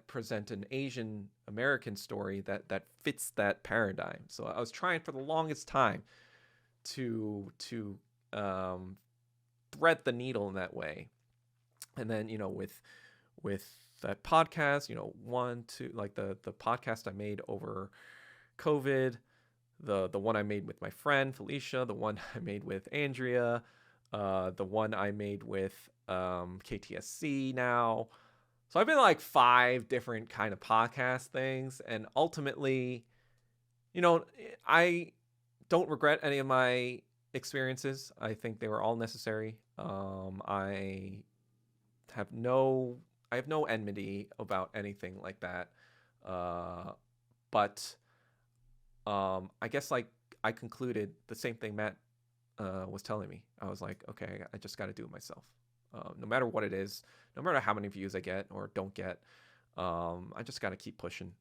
Speaker 1: present an Asian American story that fits that paradigm. So I was trying for the longest time to thread the needle in that way. And then with with that podcast, one, two, like the podcast I made over COVID, the one I made with my friend Felicia, the one I made with Andrea, the one I made with KTSC now. So I've been like 5 different kind of podcast things, and ultimately, I don't regret any of my experiences. I think they were all necessary. I have no enmity about anything like that. But I guess like I concluded the same thing Matt was telling me. I was like, okay, I just got to do it myself. No matter what it is, no matter how many views I get or don't get, I just got to keep pushing.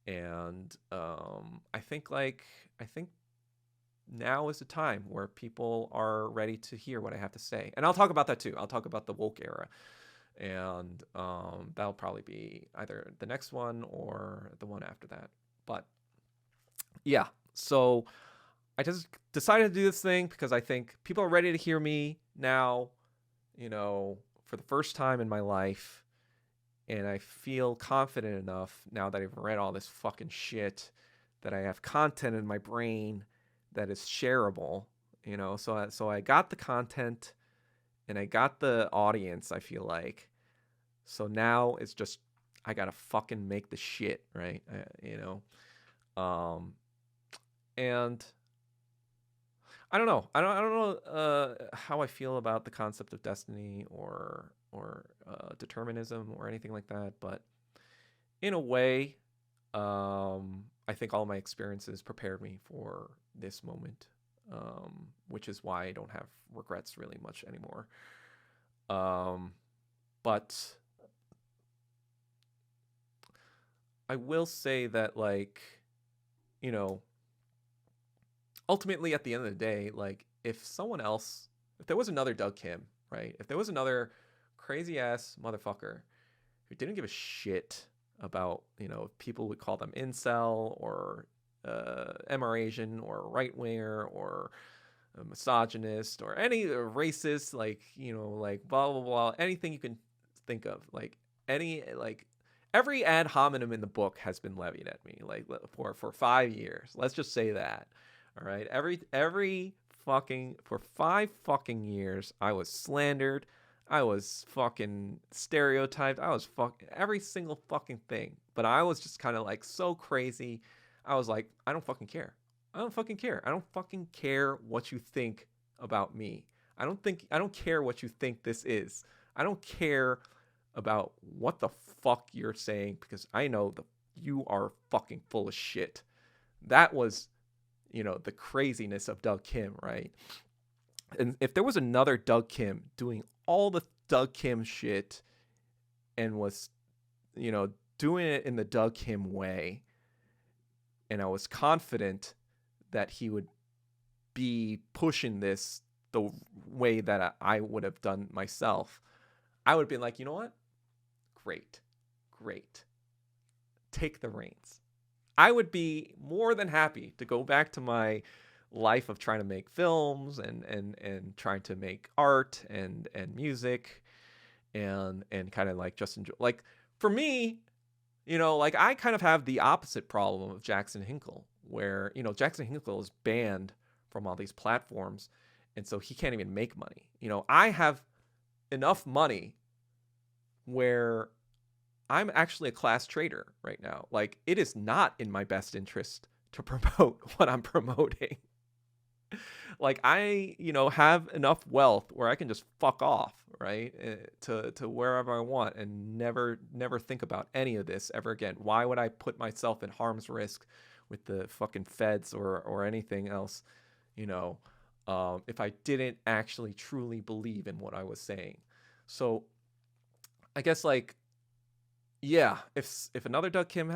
Speaker 1: And I think now is the time where people are ready to hear what I have to say. And I'll talk about that too. I'll talk about the woke era. And that'll probably be either the next one or the one after that. But yeah, so I just decided to do this thing because I think people are ready to hear me now, for the first time in my life. And I feel confident enough now that I've read all this fucking shit that I have content in my brain that is shareable, So I got the content and I got the audience, I feel like. So now it's just, I gotta fucking make the shit, right? And I don't know. I don't know how I feel about the concept of destiny or determinism or anything like that. But in a way, I think all my experiences prepared me for this moment, which is why I don't have regrets really much anymore. But I will say that, like, ultimately at the end of the day, like, if there was another Doug Kim, right? If there was another crazy ass motherfucker who didn't give a shit about, if people would call them incel or Asian or right winger or a misogynist or any racist, like, like blah, blah, blah, anything you can think of, like every ad hominem in the book has been levied at me, like for 5 years. Let's just say that. All right. For 5 fucking years, I was slandered. I was fucking stereotyped. I was every single fucking thing. But I was just kind of like so crazy. I was like, I don't fucking care. I don't fucking care. I don't fucking care what you think about me. I don't care what you think this is. I don't care about what the fuck you're saying, because I know that you are fucking full of shit. That was, the craziness of Doug Kim, right? And if there was another Doug Kim doing all the Doug Kim shit and was, doing it in the Doug Kim way, and I was confident that he would be pushing this the way that I would have done myself, I would have been like, you know what? Great. Take the reins. I would be more than happy to go back to my life of trying to make films and trying to make art and music and kind of like just enjoy. Like, for me, like, I kind of have the opposite problem of Jackson Hinkle, where, Jackson Hinkle is banned from all these platforms, and so he can't even make money. I have enough money where I'm actually a class trader right now. Like, it is not in my best interest to promote what I'm promoting. Like, I, have enough wealth where I can just fuck off, right? To wherever I want and never think about any of this ever again. Why would I put myself in harm's risk with the fucking feds or anything else, if I didn't actually truly believe in what I was saying? So I guess, like, yeah, if another Doug Kim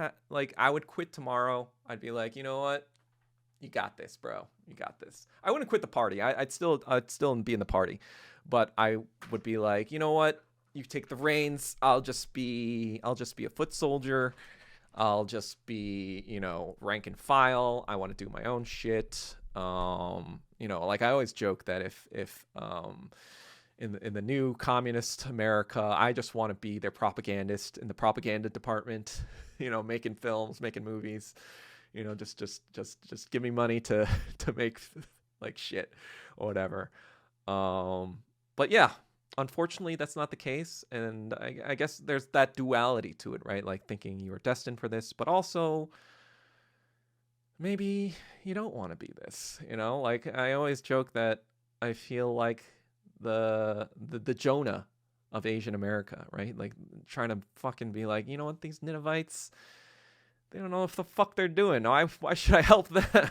Speaker 1: I would quit tomorrow. I'd be like, you know what? You got this, bro. You got this. I wouldn't quit the party. I'd still be in the party, but I would be like, you know what? You take the reins. I'll just be a foot soldier. I'll just be, rank and file. I want to do my own shit. Like, I always joke that if in the new communist America. I just want to be their propagandist in the propaganda department, making films, making movies, just give me money to make like shit or whatever. But yeah, unfortunately, that's not the case. And I guess there's that duality to it, right? Like thinking you were destined for this, but also maybe you don't want to be this, Like I always joke that I feel like the Jonah of Asian America, right? Like trying to fucking be like, you know what, these Ninevites, they don't know if the fuck they're doing. Why should I help them?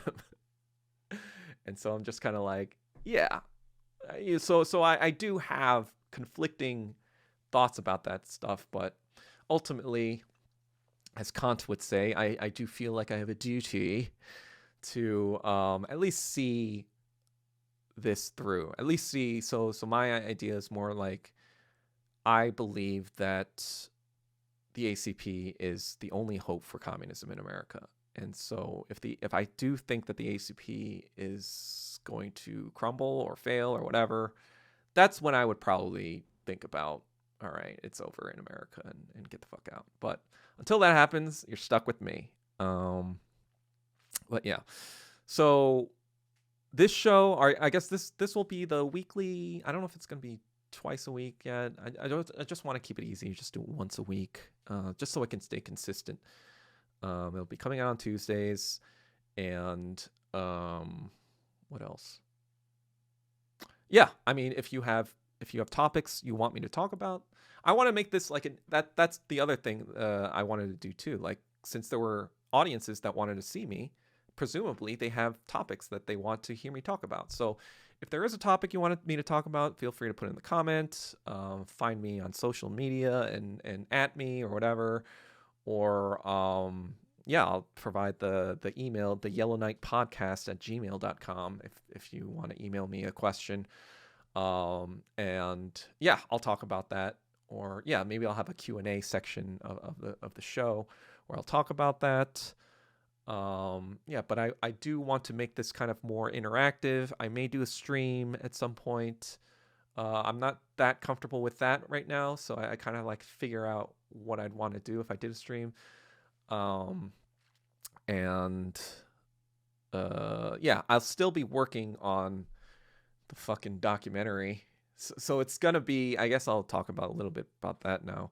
Speaker 1: And so I'm just kind of like, yeah. So I do have conflicting thoughts about that stuff, but ultimately, as Kant would say, I do feel like I have a duty to at least see this through. At least see. So my idea is more like, I believe that the ACP is the only hope for communism in America. And so if I do think that the ACP is going to crumble or fail or whatever, that's when I would probably think about, all right, it's over in America and get the fuck out. But until that happens, you're stuck with me. But yeah. So this show, I guess this will be the weekly. I don't know if it's going to be twice a week yet. I just want to keep it easy. Just do it once a week, just so I can stay consistent. It'll be coming out on Tuesdays, and what else? Yeah, I mean, if you have topics you want me to talk about, I want to make this like that's the other thing I wanted to do too. Like, since there were audiences that wanted to see me, presumably they have topics that they want to hear me talk about. So if there is a topic you wanted me to talk about, feel free to put it in the comments. Find me on social media and at me or whatever. Or yeah, I'll provide the email, the yellowknightpodcast@gmail.com if you want to email me a question. And yeah, I'll talk about that. Or yeah, maybe I'll have a Q&A section of the show where I'll talk about that. Yeah, but I do want to make this kind of more interactive. I may do a stream at some point. I'm not that comfortable with that right now, so I kind of like figure out what I'd want to do if I did a stream. And yeah, I'll still be working on the fucking documentary. So it's gonna be, I guess I'll talk about a little bit about that now.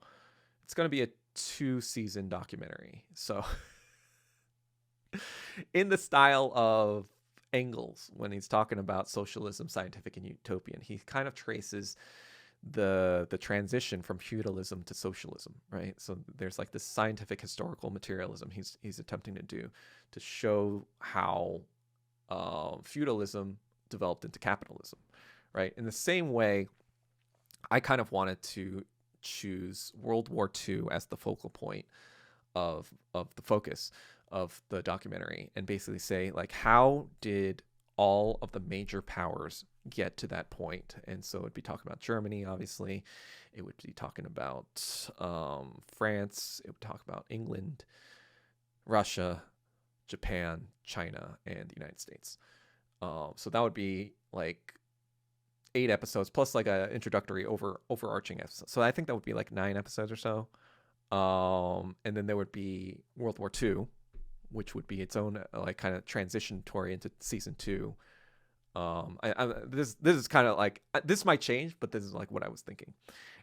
Speaker 1: It's gonna be a 2-season documentary. So in the style of Engels, when he's talking about socialism, scientific and utopian, he kind of traces the transition from feudalism to socialism, right? So there's like this scientific historical materialism he's attempting to do to show how feudalism developed into capitalism, right? In the same way, I kind of wanted to choose World War II as the focal point of the focus of the documentary, and basically say, like, how did all of the major powers get to that point? And so it'd be talking about Germany, obviously. It would be talking about France. It would talk about England, Russia, Japan, China, and the United States. So that would be like 8 episodes plus like a introductory overarching episode. So I think that would be like 9 episodes or so. And then there would be World War II, which would be its own like kind of transitionary into season 2. This is kind of like, this might change, but this is like what I was thinking.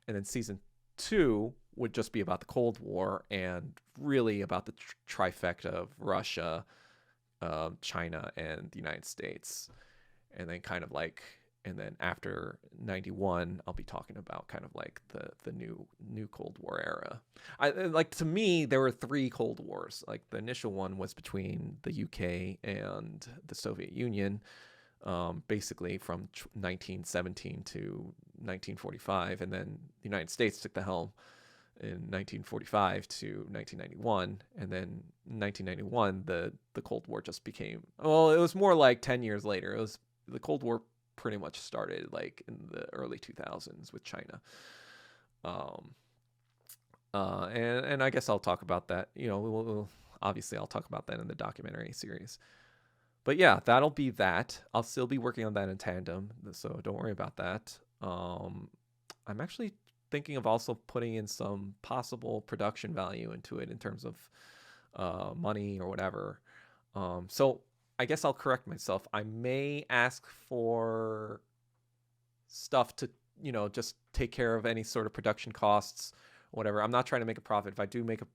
Speaker 1: And then season 2 would just be about the Cold War and really about the trifecta of Russia, China, and the United States. And then kind of like, and then after 91, I'll be talking about kind of like the new Cold War era. Like, to me, there were 3 Cold Wars. Like, the initial one was between the UK and the Soviet Union, basically from 1917 to 1945, and then the United States took the helm in 1945 to 1991, and then in 1991 the Cold War just became, well, it was more like 10 years later. It was, the Cold War pretty much started like in the early 2000s with China. And I guess I'll talk about that. We'll obviously I'll talk about that in the documentary series. But yeah, that'll be that. I'll still be working on that in tandem, so don't worry about that. I'm actually thinking of also putting in some possible production value into it in terms of money or whatever. So I guess I'll correct myself. I may ask for stuff to, just take care of any sort of production costs, whatever. I'm not trying to make a profit. If I do make a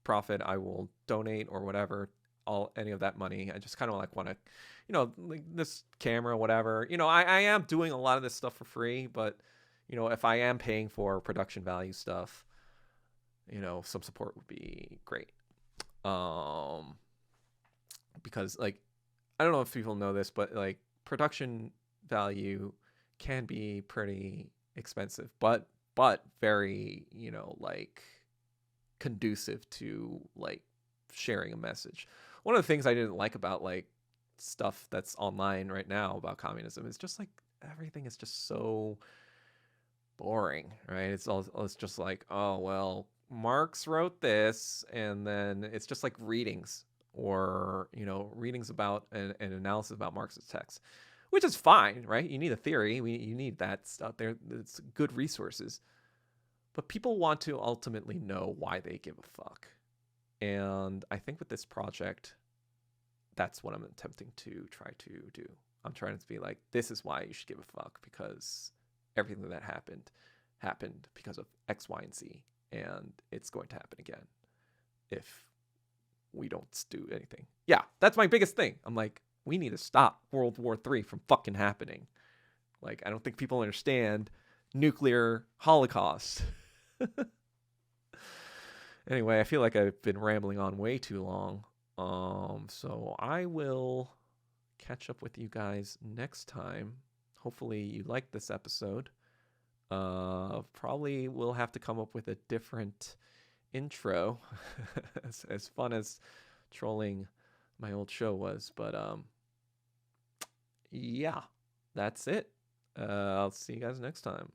Speaker 1: profit, I will donate or whatever, any of that money. I just kind of like want to, like this camera, whatever. I am doing a lot of this stuff for free, but if I am paying for production value stuff, some support would be great. Because like, I don't know if people know this, but like production value can be pretty expensive, but very, like conducive to like sharing a message. One of the things I didn't like about like stuff that's online right now about communism is just like everything is just so boring, right? It's just like, oh well, Marx wrote this, and then it's just like readings or readings about an analysis about Marx's text, which is fine, right? You need a theory, you need that stuff there. It's good resources, but people want to ultimately know why they give a fuck. And I think with this project, that's what I'm attempting to try to do. I'm trying to be like, this is why you should give a fuck, because everything that happened because of X, Y, and Z, and it's going to happen again if we don't do anything. Yeah, that's my biggest thing. I'm like, we need to stop World War III from fucking happening. Like, I don't think people understand nuclear holocaust. Anyway, I feel like I've been rambling on way too long. So I will catch up with you guys next time. Hopefully you liked this episode. Probably we'll have to come up with a different intro, as fun as trolling my old show was. But yeah, that's it. I'll see you guys next time.